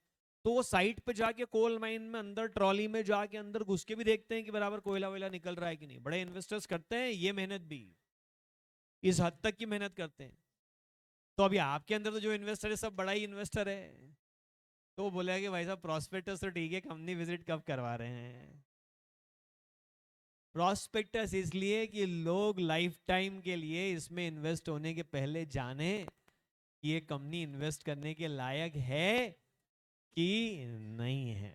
तो वो साइट पे जाके कोल माइन में अंदर ट्रॉली में जाके अंदर घुस के भी देखते हैं कि बराबर कोयला वोयला निकल रहा है कि नहीं। बड़े इन्वेस्टर्स करते हैं ये मेहनत भी, इस हद तक की मेहनत करते हैं। तो अभी आपके अंदर तो जो इन्वेस्टर है सब बड़ा ही इन्वेस्टर है, तो वो बोलेगा कि भाई साहब प्रोस्पेक्टस तो ठीक है, कंपनी विजिट कब करवा रहे हैं। प्रोस्पेक्टस इसलिए कि लोग लाइफ टाइम के लिए इसमें इन्वेस्ट होने के पहले जाने कि ये कंपनी इन्वेस्ट करने के लायक है कि नहीं है,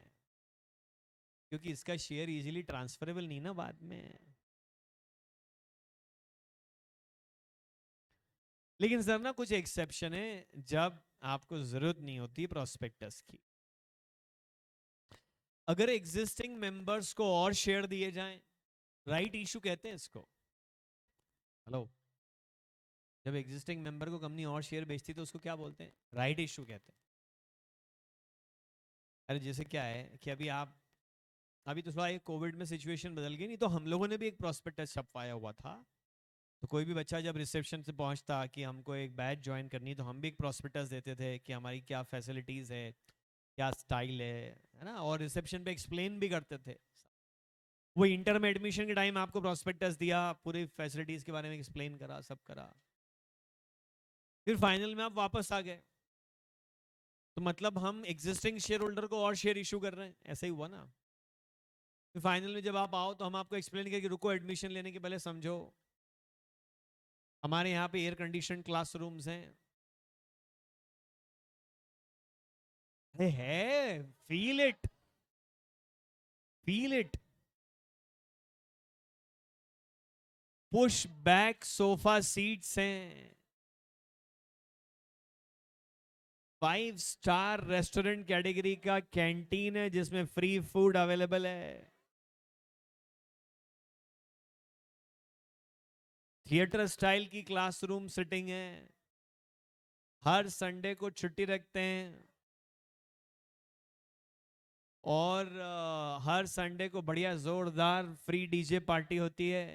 क्योंकि इसका शेयर इजीली ट्रांसफरेबल नहीं ना बाद में। लेकिन सर ना कुछ एक्सेप्शन है जब आपको जरूरत नहीं होती प्रोस्पेक्टस की। अगर एग्जिस्टिंग मेंबर्स को और शेयर दिए जाएं, राइट इशू कहते हैं इसको। हेलो, जब एग्जिस्टिंग मेंबर को कंपनी और शेयर बेचती तो उसको क्या बोलते हैं? राइट इशू कहते हैं। अरे जैसे क्या है कि अभी आप, अभी तो थोड़ा ये कोविड में सिचुएशन बदल गई, नहीं तो हम लोगों ने भी एक प्रोस्पेक्टस छपवाया हुआ था। तो कोई भी बच्चा जब रिसेप्शन से पहुंचता कि हमको एक बैच ज्वाइन करनी, तो हम भी एक प्रोस्पेक्टस देते थे कि हमारी क्या फैसिलिटीज़ है, क्या स्टाइल है ना, और रिसेप्शन पे एक्सप्लेन भी करते थे। वो इंटर में एडमिशन के टाइम आपको प्रोस्पेक्टस दिया, पूरी फैसिलिटीज़ के बारे में एक्सप्लेन करा, सब करा। फिर फाइनल में आप वापस आ गए, तो मतलब हम एग्जिस्टिंग शेयर होल्डर को और शेयर इशू कर रहे हैं, ऐसा ही हुआ ना। फिर फाइनल में जब आप आओ तो हम आपको एक्सप्लेन करें कि रुको, एडमिशन लेने के पहले समझो, हमारे यहाँ पे एयर कंडीशन क्लासरूम्स हैं। अरे है, feel it, feel it. Push back sofa seats हैं, 5 स्टार रेस्टोरेंट कैटेगरी का कैंटीन है जिसमें फ्री फूड अवेलेबल है, थिएटर स्टाइल की क्लासरूम सिटिंग है, हर संडे को छुट्टी रखते हैं, और हर संडे को बढ़िया जोरदार फ्री डीजे पार्टी होती है।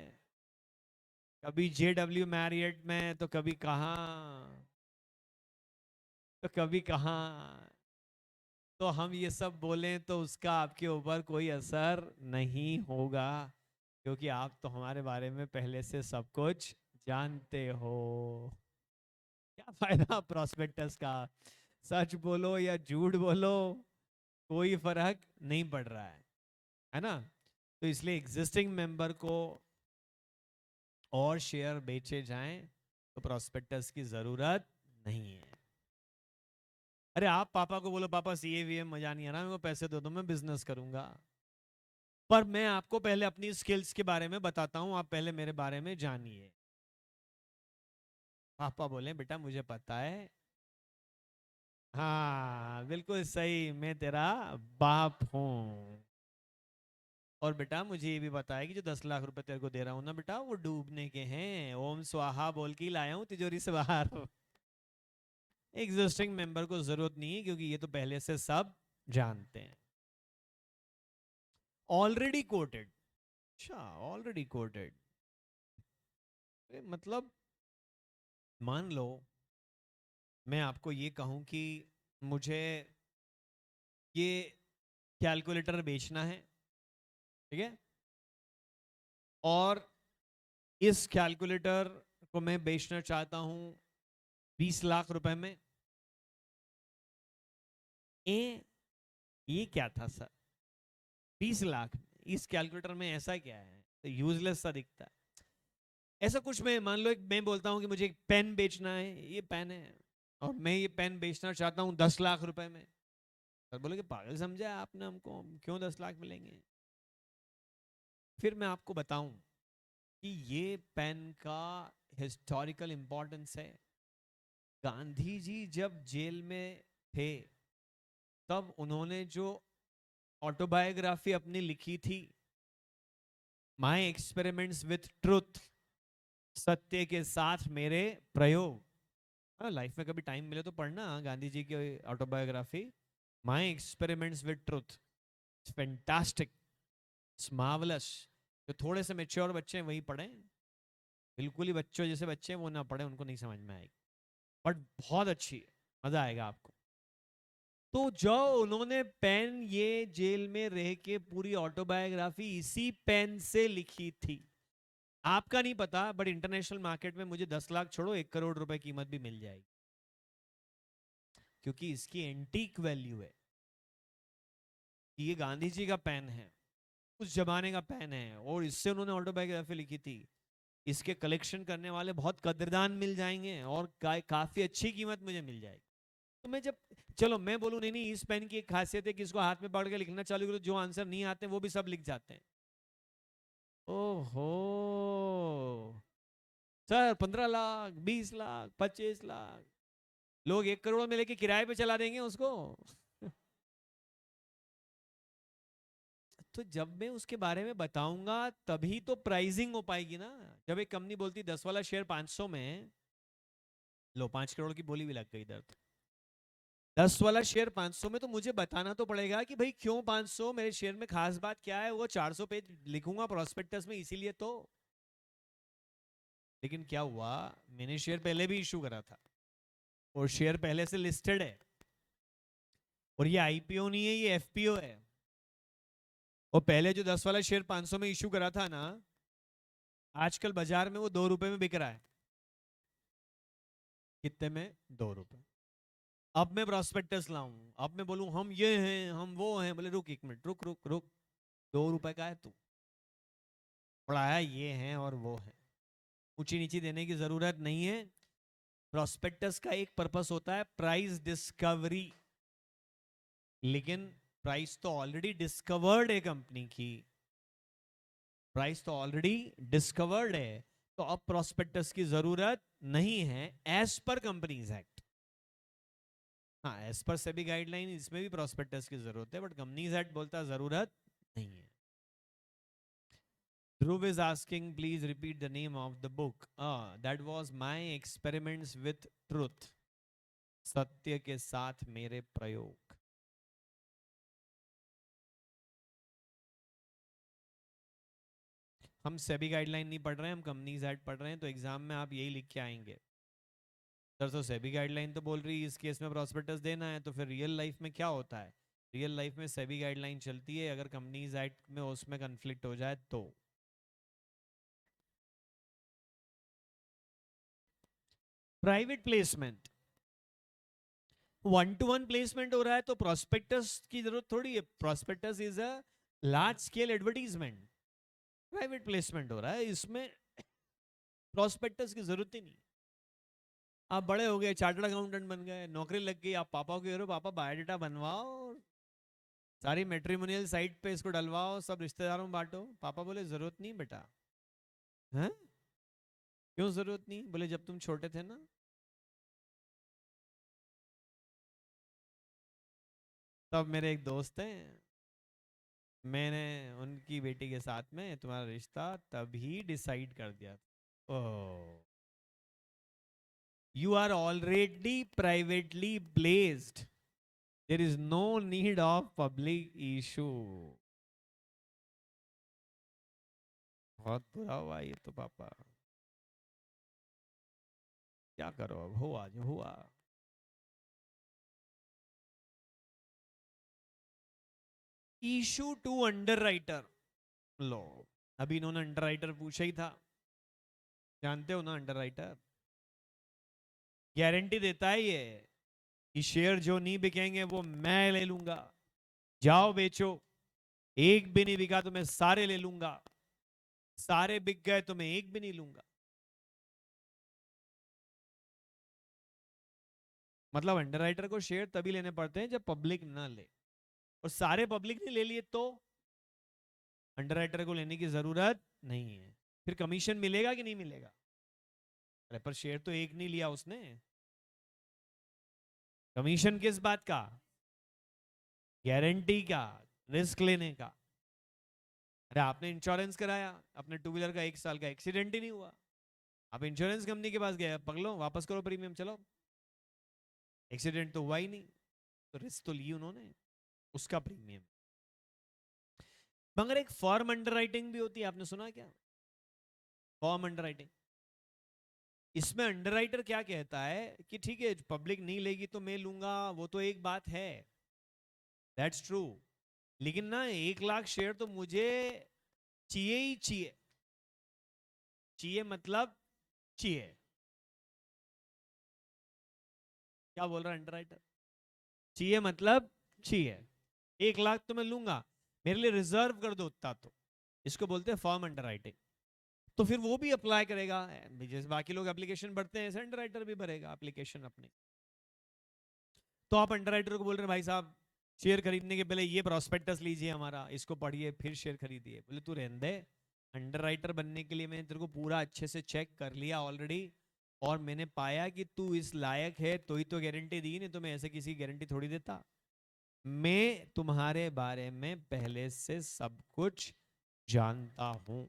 कभी JW मैरियट में, तो कभी कहाँ, तो कभी कहाँ। तो हम ये सब बोलें तो उसका आपके ऊपर कोई असर नहीं होगा, क्योंकि आप तो हमारे बारे में पहले से सब कुछ जानते हो। क्या फायदा प्रोस्पेक्टस का? सच बोलो या झूठ बोलो, कोई फर्क नहीं पड़ रहा है ना। तो इसलिए एग्जिस्टिंग मेंबर को और शेयर बेचे जाएं तो प्रोस्पेक्टस की जरूरत नहीं है। अरे आप पापा को बोलो, पापा CAVM मजा नहीं आ रहा, मेरे को पैसे दे दो, मैं बिजनेस करूंगा। पर मैं आपको पहले अपनी स्किल्स के बारे में बताता हूं, आप पहले मेरे बारे में जानिए। पापा बोले, बेटा मुझे पता है। हाँ बिल्कुल सही, मैं तेरा बाप हूं। और बेटा मुझे ये भी पता है कि जो 10 लाख रुपए तेरे को दे रहा हूं ना बेटा, वो डूबने के हैं, ओम स्वाहा बोल के ही लाया हूं तिजोरी से बाहर। एग्जिस्टिंग मेंबर को जरूरत नहीं है, क्योंकि ये तो पहले से सब जानते हैं। ऑलरेडी कोटेड, अच्छा ऑलरेडी कोटेड मतलब, मान लो मैं आपको ये कहूं कि मुझे ये कैलकुलेटर बेचना है, ठीक है, और इस कैलकुलेटर को मैं बेचना चाहता हूं 20 लाख रुपए में। ए, ये क्या था सर, 20 लाख? इस कैलकुलेटर में ऐसा क्या है तो यूजलेस सा दिखता है? ऐसा कुछ, मैं मान लो एक मैं बोलता हूं कि मुझे एक पेन बेचना है, ये पेन है, और मैं ये पेन बेचना चाहता हूं 10 लाख रुपए में। सर बोलोगे पागल समझा आपने हमको, क्यों 10 लाख मिलेंगे? फिर मैं आपको बताऊं कि ये पेन का हिस्टोरिकल इंपॉर्टेंस है। गांधी जी जब जेल में थे, तब उन्होंने जो ऑटोबायोग्राफी अपनी लिखी थी, माय एक्सपेरिमेंट्स विथ ट्रुथ, सत्य के साथ मेरे प्रयोग। हाँ, लाइफ में कभी टाइम मिले तो पढ़ना गांधी जी की autobiography, my experiments with truth. It's fantastic, it's marvellous. जो थोड़े से मेच्योर बच्चे हैं वही पढ़ें, बिल्कुल ही बच्चों जैसे बच्चे हैं वो ना पढ़े, उनको नहीं समझ में आएगी, बट बहुत अच्छी है, मजा आएगा आपको। तो जो उन्होंने पेन, ये जेल में रह के पूरी ऑटोबायोग्राफी इसी पेन से लिखी थी। आपका नहीं पता, बट इंटरनेशनल मार्केट में मुझे 10 लाख छोड़ो 1 करोड़ रुपए कीमत भी मिल जाएगी, क्योंकि इसकी एंटीक वैल्यू है कि ये गांधी जी का पेन है, उस जमाने का पेन है, और इससे उन्होंने ऑटोबायोग्राफी लिखी थी। इसके कलेक्शन करने वाले बहुत कदरदान मिल जाएंगे और काफी अच्छी कीमत मुझे मिल जाएगी। तो मैं जब, चलो मैं बोलूं नहीं नहीं, इस पेन की एक खासियत है कि इसको हाथ में पकड़ के लिखना चालू करो, जो आंसर नहीं आते वो भी सब लिख जाते हैं। ओहो सर, 15 लाख, 20 लाख, 25 लाख, लोग 1 करोड़ में लेके किराए पे चला देंगे उसको। तो जब मैं उसके बारे में बताऊंगा तभी तो प्राइसिंग हो पाएगी ना। जब एक कंपनी बोलती 10 वाला शेयर 500 में, लो 5 करोड़ की बोली भी लग गई इधर तो। 10 वाला शेयर 500 में, तो मुझे बताना तो पड़ेगा कि भाई क्यों 500, मेरे शेयर में खास बात क्या है, वो 400 पेज लिखूंगा प्रोस्पेक्टस में इसीलिए तो। लेकिन क्या हुआ, मैंने शेयर पहले भी इशू करा था, और शेयर पहले से लिस्टेड है, और ये आईपीओ नहीं है, ये एफपीओ है। और पहले जो 10 वाला शेयर 500 में इशू करा था ना, आजकल बाजार में वो 2 रुपए में बिक रहा है। कितने में? 2 रुपए। अब मैं प्रोस्पेक्टस लाऊं, अब मैं बोलूं हम ये हैं हम वो हैं, बोले रुक 1 मिनट, रुक रुक रुक, 2 रुपए का है तू, पढ़ाया ये हैं और वो है, ऊंची नीची देने की जरूरत नहीं है। प्रोस्पेक्टस का एक पर्पस होता है प्राइस डिस्कवरी, लेकिन प्राइस तो ऑलरेडी डिस्कवर्ड है कंपनी की, प्राइस तो ऑलरेडी डिस्कवर्ड है, तो अब प्रोस्पेक्टस की जरूरत नहीं है एज पर कंपनीज एक्ट। हाँ, एज पर सेबी गाइडलाइन इसमें भी प्रोस्पेक्टस की जरूरत है, बट कंपनीज एक्ट बोलता है जरूरत नहीं है। Dhruv is asking, please repeat the name of the book. That was My Experiments with Truth. सत्य के साथ मेरे प्रयोग। हम सेबी गाइडलाइन नहीं पढ़ रहे हैं, हम कंपनीज एक्ट पढ़ रहे हैं, तो एग्जाम में आप यही लिख के आएंगे। सर तो सेबी गाइडलाइन तो बोल रही है इस केस में प्रोस्पेक्टस देना है, तो फिर रियल लाइफ में क्या होता है? रियल लाइफ में सेबी गाइडलाइन चलती है, अगर कंपनीज एक्ट में उसमें कंफ्लिक्ट हो जाए तो। प्राइवेट प्लेसमेंट, 1-to-1 प्लेसमेंट हो रहा है तो प्रोस्पेक्टस की जरूरत थोड़ी है। Prospectus is a large scale advertisement. Private placement हो रहा है, इसमें प्रोस्पेक्टस की जरूरत ही नहीं। आप बड़े हो गए, चार्टर्ड अकाउंटेंट बन गए, नौकरी लग गई, आप पापा को कह रहे हो पापा बायोडाटा बनवाओ, सारी मैट्रिमोनियल साइट पे इसको डलवाओ, सब रिश्तेदारों में बांटो। पापा बोले जरूरत नहीं बेटा। हैं? क्यों जरूरत नहीं? बोले जब तुम छोटे थे ना। तब मेरे एक दोस्त हैं, मैंने उनकी बेटी के साथ में तुम्हारा रिश्ता तभी डिसाइड कर दिया था। Oh, you are already privately placed, there is no need of public issue. बहुत बुरा हुआ ये तो पापा, क्या करो, अब हुआ जो हुआ। इशू टू अंडर राइटर, लो, अभी इन्होंने अंडर राइटर पूछा ही था, जानते हो ना अंडर राइटर गारंटी देता है ये कि शेयर जो नहीं बिकेंगे वो मैं ले लूंगा, जाओ बेचो, एक भी नहीं बिका तो मैं सारे ले लूंगा, सारे बिक गए तो मैं एक भी नहीं लूंगा। मतलब अंडरराइटर को शेयर तभी लेने पड़ते हैं जब पब्लिक ना ले, और सारे पब्लिक ने ले लिए तो अंडरराइटर को लेने की जरूरत नहीं है। फिर कमीशन मिलेगा कि नहीं मिलेगा? अरे पर शेयर तो एक नहीं लिया उसने, कमीशन किस बात का? गारंटी का, रिस्क लेने का। अरे आपने इंश्योरेंस कराया, अपने टू व्हीलर का 1 साल का एक्सीडेंट ही नहीं हुआ, आप इंश्योरेंस कंपनी के पास गए, पकड़ो वापस करो प्रीमियम, चलो। एक्सीडेंट तो हुआ ही नहीं, तो रिस्क तो ली उन्होंने, उसका प्रीमियम। मगर एक फॉर्म अंडरराइटिंग भी होती है, आपने सुना क्या? फॉर्म अंडरराइटिंग, इसमें अंडरराइटर क्या कहता है कि ठीक है पब्लिक नहीं लेगी तो मैं लूंगा, वो तो एक बात है, दैट्स ट्रू, लेकिन ना 1 लाख शेयर तो मुझे चाहिए ही चाहिए। चाहिए मतलब चाहिए। क्या बोल रहा है अंडरराइटर? चाहिए मतलब चाहिए, 1 लाख तो मैं लूंगा, मेरे लिए रिजर्व कर दो उतना तो। इसको बोलते हैं फॉर्म अंडरराइटिंग। तो फिर वो भी अप्लाई करेगा, जैसे बाकी लोग एप्लीकेशन भरते हैं ऐसे अंडरराइटर भी भरेगा एप्लीकेशन अपनी। तो आप अंडरराइटर को बोल रहे हैं भाई साहब शेयर खरीदने के पहले ये प्रोस्पेक्टस लीजिए हमारा, इसको पढ़िए फिर शेयर खरीदिए। बोले तू रहने दे, अंडरराइटर बनने के लिए मैंने तेरे को पूरा अच्छे से चेक कर लिया ऑलरेडी, और मैंने पाया कि तू इस लायक है तो ही तो गारंटी दी, नहीं तो मैं ऐसे किसी गारंटी थोड़ी देता। मैं तुम्हारे बारे में पहले से सब कुछ जानता हूं,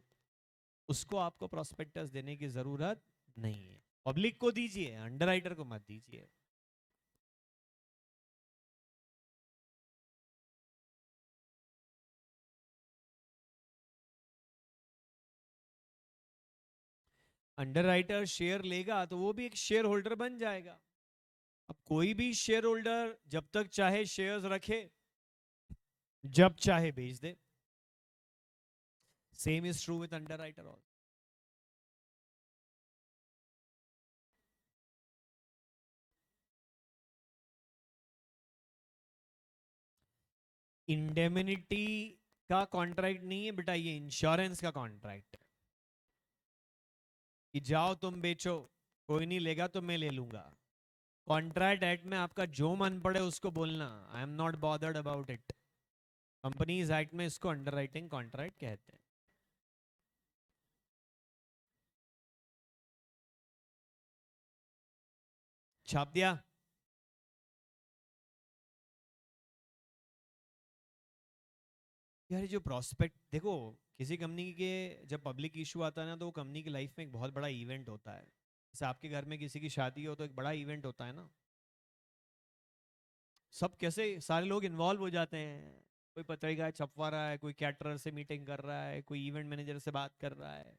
उसको आपको प्रोस्पेक्टस देने की जरूरत नहीं है। पब्लिक को दीजिए, अंडरराइटर को मत दीजिए। अंडरराइटर शेयर लेगा तो वो भी एक शेयर होल्डर बन जाएगा। अब कोई भी शेयर होल्डर जब तक चाहे शेयर्स रखे, जब चाहे बेच दे। Same is true with underwriter all. Indemnity का कॉन्ट्रैक्ट नहीं है बेटा, ये इंश्योरेंस का कॉन्ट्रैक्ट है कि जाओ तुम बेचो, कोई नहीं लेगा तो मैं ले लूंगा। कॉन्ट्रैक्ट एक्ट में आपका जो मन पड़े उसको बोलना, I am not bothered about it. Companies act में इसको अंडरराइटिंग कॉन्ट्रैक्ट कहते हैं। छाप दिया। यार ये जो प्रोस्पेक्ट देखो, किसी कंपनी के जब पब्लिक इशू आता है ना, तो वो कंपनी की लाइफ में एक बहुत बड़ा इवेंट होता है। जैसे आपके घर में किसी की शादी हो तो एक बड़ा इवेंट होता है ना, सब कैसे सारे लोग इन्वॉल्व हो जाते हैं। कोई पत्रिका छपवा रहा है, कोई कैटरर से मीटिंग कर रहा है, कोई इवेंट मैनेजर से बात कर रहा है।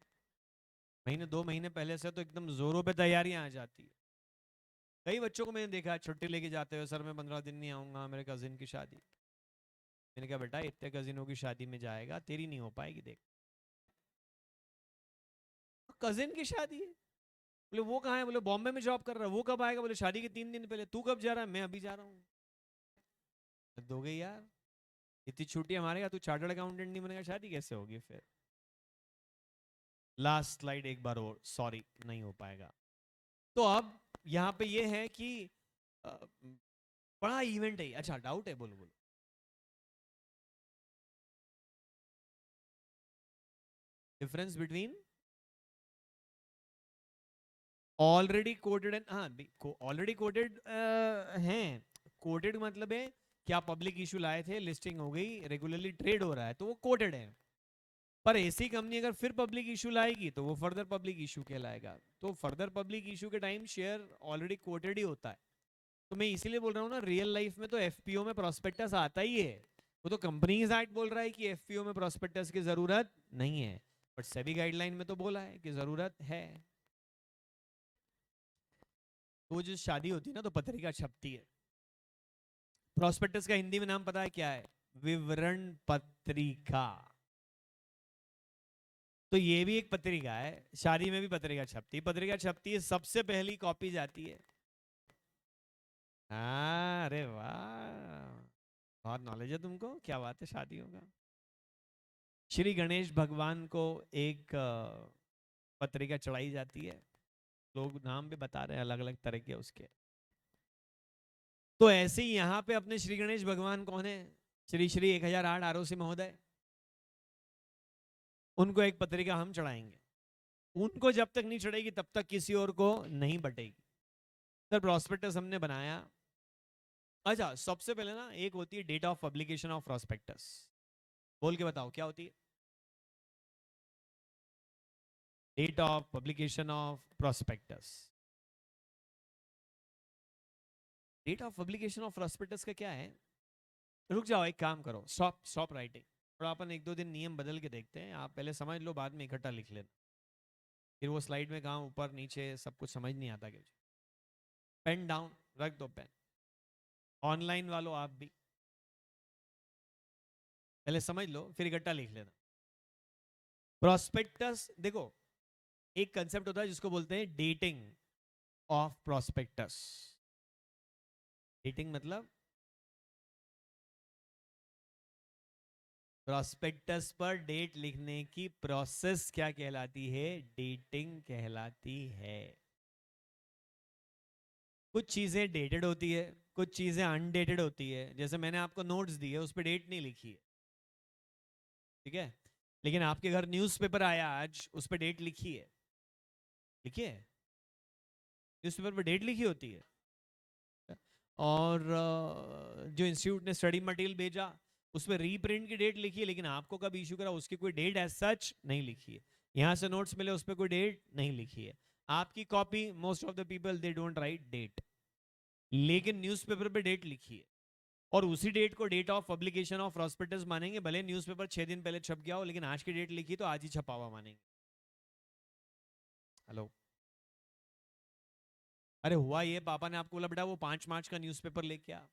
महीने 2 महीने पहले से तो एकदम जोरों पे तैयारियां आ जाती है। कई बच्चों को मैंने देखा है छुट्टी लेके जाते हुए, सर मैं 15 दिन नहीं आऊंगा, मेरे कजिन की शादी। मैंने कहा बेटा इतने कजिनों की शादी में जाएगा, तेरी नहीं हो पाएगी देख। कजिन की शादी है? बोले वो कहाँ है? बोले बॉम्बे में जॉब कर रहा है। वो कब आएगा? बोले शादी के 3 दिन पहले। तू कब जा रहा है? मैं अभी जा रहा हूँ। दो गई यार, इतनी छुट्टियां मारेगा तू, चार्टर्ड अकाउंटेंट नहीं बनेगा, शादी कैसे होगी फिर? लास्ट स्लाइड एक बार और, सॉरी नहीं हो पाएगा। तो अब यहाँ पे ये है कि बड़ा इवेंट है। अच्छा डाउट है? बोलो बोलो। Difference between already coated and, हाँ ऑलरेडी कोटेड हैं। कोटेड मतलब है कि आप पब्लिक इशू लाए थे, लिस्टिंग हो गई, रेगुलरली ट्रेड हो रहा है, तो वो कोटेड है। पर ऐसी कंपनी अगर फिर पब्लिक इशू लाएगी तो वो फर्दर पब्लिक इशू कहलाएगा। तो फर्दर पब्लिक इशू के टाइम शेयर ऑलरेडी कोटेड ही होता है। तो मैं इसीलिए बोल रहा हूँ ना, रियल लाइफ में तो एफपीओ में प्रोस्पेक्टस आता ही है। वो तो कंपनीज एक्ट बोल रहा है कि एफपीओ में प्रोस्पेक्टस की जरूरत नहीं है, बट सेबी गाइडलाइन में तो बोला है कि जरूरत है। तो वो जो शादी होती है ना, तो पत्रिका छपती है। प्रोस्पेक्टस का हिंदी में नाम पता है क्या है? विवरण पत्रिका। तो ये भी एक पत्रिका है, शादी में भी पत्रिका छपती है। पत्रिका छपती है, सबसे पहली कॉपी जाती है। हाँ अरे वाह, बहुत नॉलेज है तुमको, क्या बात है शादियों का। श्री गणेश भगवान को एक पत्रिका चढ़ाई जाती है। लोग नाम भी बता रहे हैं अलग अलग तरह के उसके। तो ऐसे ही यहाँ पे अपने श्री गणेश भगवान कौन है? श्री श्री 1008 आरओसी महोदय। उनको एक पत्रिका हम चढ़ाएंगे। उनको जब तक नहीं चढ़ेगी तब तक किसी और को नहीं बटेगी। सर प्रोस्पेक्टस हमने बनाया। अच्छा सबसे पहले ना एक होती है date of publication of prospectus. बोल के बताओ क्या होती है? Date of publication of prospectus. Date of publication of prospectus का क्या है? रुक जाओ, एक काम करो, स्टॉप स्टॉप राइटिंग। और अपन एक दो दिन नियम बदल के देखते हैं, आप पहले समझ लो, बाद में इकट्ठा लिख लेना। फिर वो स्लाइड में कहाँ ऊपर नीचे सब कुछ समझ नहीं आता। क्या पेन डाउन रख दो, पेन। ऑनलाइन वालों आप भी पहले समझ लो, फिर इकट्ठा लिख लेना। प्रोस्पेक्टस देखो, एक कंसेप्ट होता है जिसको बोलते हैं डेटिंग ऑफ प्रोस्पेक्टस। डेटिंग मतलब प्रोस्पेक्टस पर डेट लिखने की प्रोसेस क्या कहलाती है? डेटिंग कहलाती है। कुछ चीजें डेटेड होती है, कुछ चीजें अनडेटेड होती है। जैसे मैंने आपको नोट्स दिए, उस पर डेट नहीं लिखी है, ठीक है। लेकिन आपके घर न्यूज़पेपर आया आज, उस पर डेट लिखी है, लिखी है। न्यूज़पेपर पर डेट लिखी होती है। और जो इंस्टीट्यूट ने स्टडी मटेरियल भेजा, उस पर रीप्रिंट की डेट लिखी है, लेकिन आपको कब इशू करा उसकी कोई डेट एज सच नहीं लिखी है। यहाँ से नोट्स मिले, उस पर कोई डेट नहीं लिखी है। आपकी copy, most of the people they don't write date, लेकिन न्यूज़पेपर पे डेट लिखी है। और उसी डेट को date of publication of prospectus मानेंगे, भले न्यूज़पेपर 6 दिन पहले छप गया हो, लेकिन आज की डेट लिखी तो आज ही छपा हुआ मानेंगे। हेलो, अरे हुआ ये, पापा ने आपको बोला बेटा वो 5 मार्च का न्यूज़पेपर लेके आ।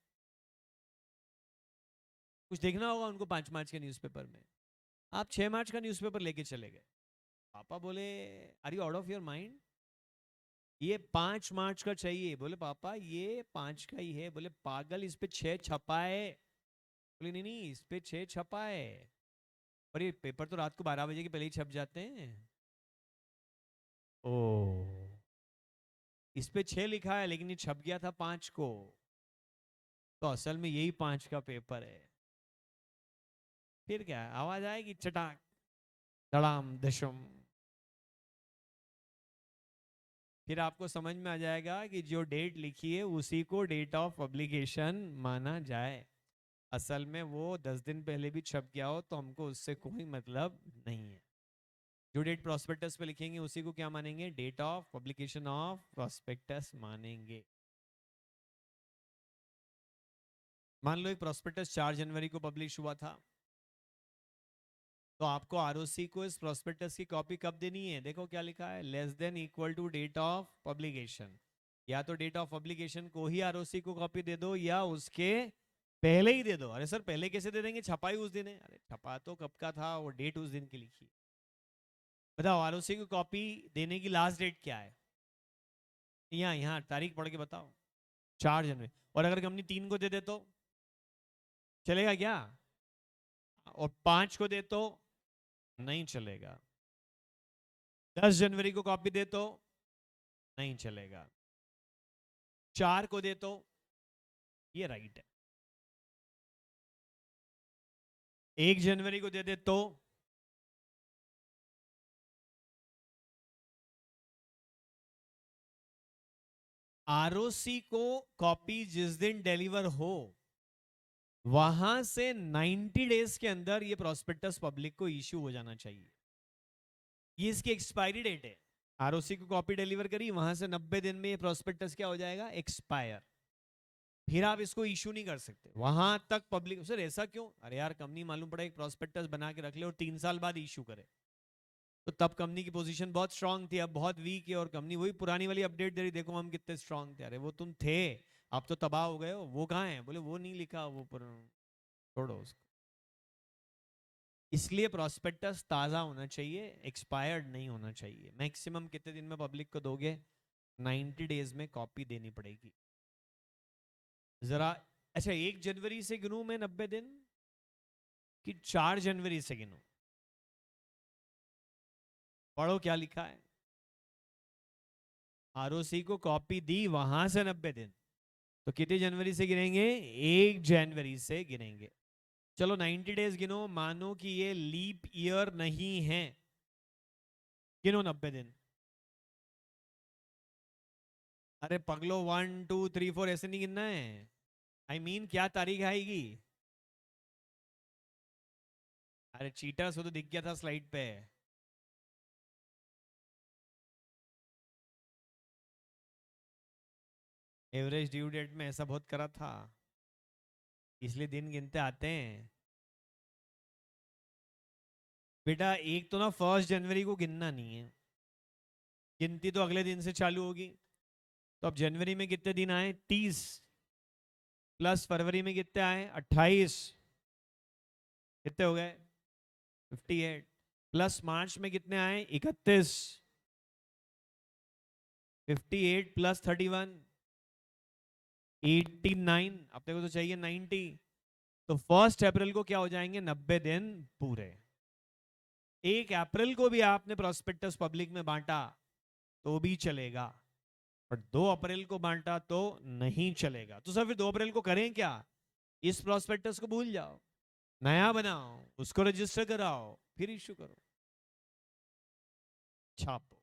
कुछ देखना होगा उनको 5 मार्च के न्यूज़पेपर में, आप 6 मार्च का न्यूज़पेपर लेके चले गए। पापा बोले are you out of your mind, ये 5 मार्च का चाहिए। बोले पापा ये 5 का ही है। बोले पागल, इस पे 6 छपा है। बोले नहीं नहीं, इस पे 6 छपा है, और ये पेपर तो रात को 12 बजे के पहले ही छप जाते हैं। ओ, इस पे 6 लिखा है, लेकिन ये छप गया था 5 को, तो असल में यही 5 का पेपर है। फिर क्या आवाज आएगी, चटाक धड़ाम दशम। फिर आपको समझ में आ जाएगा कि जो डेट लिखी है उसी को डेट ऑफ पब्लिकेशन माना जाए। असल में वो 10 दिन पहले भी छप गया हो तो हमको उससे कोई मतलब नहीं है। जो डेट प्रोस्पेक्टस पे लिखेंगे उसी को क्या मानेंगे? Date of publication of prospectus मानेंगे। मान लो एक प्रोस्पेक्टस 4 जनवरी को पब्लिश हुआ था, तो आपको आरओसी को इस प्रोस्पेक्टस की कॉपी कब देनी है? देखो क्या लिखा है, less than equal to date of publication. या तो डेट ऑफ पब्लिकेशन को ही आरओसी को कॉपी दे दो, या उसके पहले ही दे दो। अरे सर पहले कैसे दे देंगे, छपाई उस दिन है। अरे छपा तो कब का था, वो डेट उस दिन की लिखी। बताओ आरओसी की कॉपी देने की लास्ट डेट क्या है? यहाँ यहाँ तारीख पढ़ के बताओ, 4 जनवरी। और अगर कंपनी 3 को दे दे तो चलेगा क्या? और 5 को दे तो नहीं चलेगा। 10 जनवरी को कॉपी दे तो नहीं चलेगा। 4 को दे तो ये राइट है। 1 जनवरी को दे दे तो आरओसी को कॉपी जिस दिन डिलीवर हो, वहां से 90 डेज के अंदर ये प्रोस्पेक्टस पब्लिक को इश्यू हो जाना चाहिए। ये इसकी एक्सपायरी डेट है। आरओसी को कॉपी डिलीवर करी, वहां से 90 दिन में ये प्रोस्पेक्टस क्या हो जाएगा? एक्सपायर। फिर आप इसको इशू नहीं कर सकते वहां तक पब्लिक। सर ऐसा क्यों? अरे यार कंपनी मालूम पड़ा एक प्रोस्पेक्टस बना के रख ले और 3 साल बाद इशू करे, तो तब कंपनी की पोजीशन बहुत स्ट्रांग थी, अब बहुत वीक है, और कंपनी वही पुरानी वाली अपडेट दे रही, देखो हम कितने स्ट्रांग थे। अरे वो तुम थे, आप तो तबाह हो गए हो। वो कहाँ है? बोले वो नहीं लिखा, वो छोड़ो उसको। इसलिए प्रोस्पेक्टस ताज़ा होना चाहिए, एक्सपायर्ड नहीं होना चाहिए। मैक्सिमम कितने दिन में पब्लिक को दोगे? 90 डेज में कॉपी देनी पड़ेगी। जरा अच्छा, 1 जनवरी से गिनूं मैं 90 दिन, कि 4 जनवरी से गिनूं? पढ़ो क्या लिखा है। आरओसी को कॉपी दी वहां से 90 दिन, तो कितने जनवरी से गिनेंगे? 1 जनवरी से गिनेंगे। चलो 90 डेज गिनो, मानो कि ये लीप ईयर नहीं है, गिनो 90 दिन। अरे पगलो 1 2 3 4 ऐसे नहीं गिनना है। आई मीन क्या तारीख आएगी? अरे चीटर, सो तो दिख गया था स्लाइड पे। एवरेज ड्यू डेट में ऐसा बहुत करा था, इसलिए दिन गिनते आते हैं बेटा। एक तो ना 1 जनवरी को गिनना नहीं है, गिनती तो अगले दिन से चालू होगी। तो अब जनवरी में कितने दिन आए? 30, प्लस फरवरी में कितने आए? 28, कितने हो गए? 58, प्लस मार्च में कितने आए? 31, 58 प्लस 31, 89, अपने को तो चाहिए 90। तो 1 अप्रैल को क्या हो जाएंगे? 90 दिन पूरे। 1 अप्रैल को भी आपने प्रोस्पेक्टस पब्लिक में बांटा तो भी चलेगा, पर 2 अप्रैल को बांटा तो नहीं चलेगा। तो सर फिर 2 अप्रैल को करें क्या? इस प्रोस्पेक्टस को भूल जाओ, नया बनाओ, उसको रजिस्टर कराओ, फिर इश्यू करो, छापो।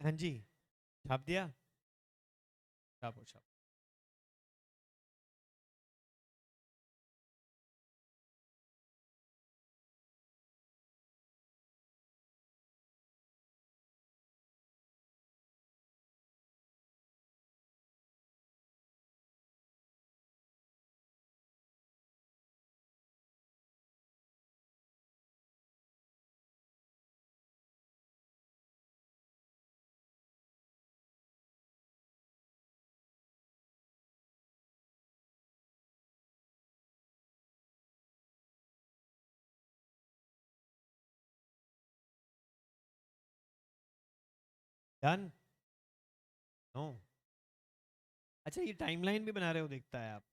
हाँ जी, छाप दिया, छापो छापो। डन? नो? अच्छा, ये टाइमलाइन भी बना रहे हो, देखता है आप।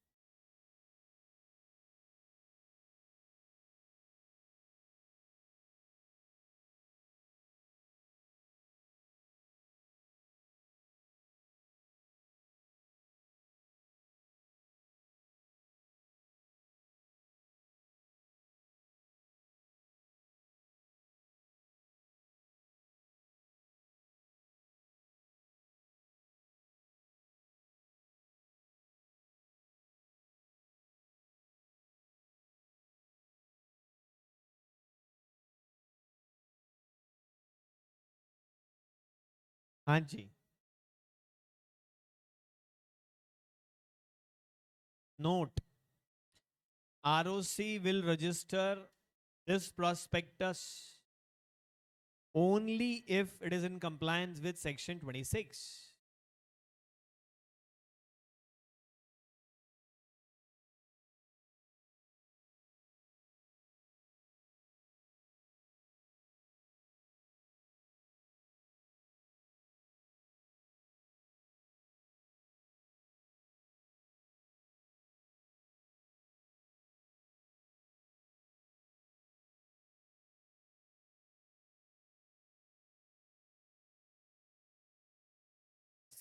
हाँ जी, note, ROC will register this prospectus only if it is in compliance with section 26.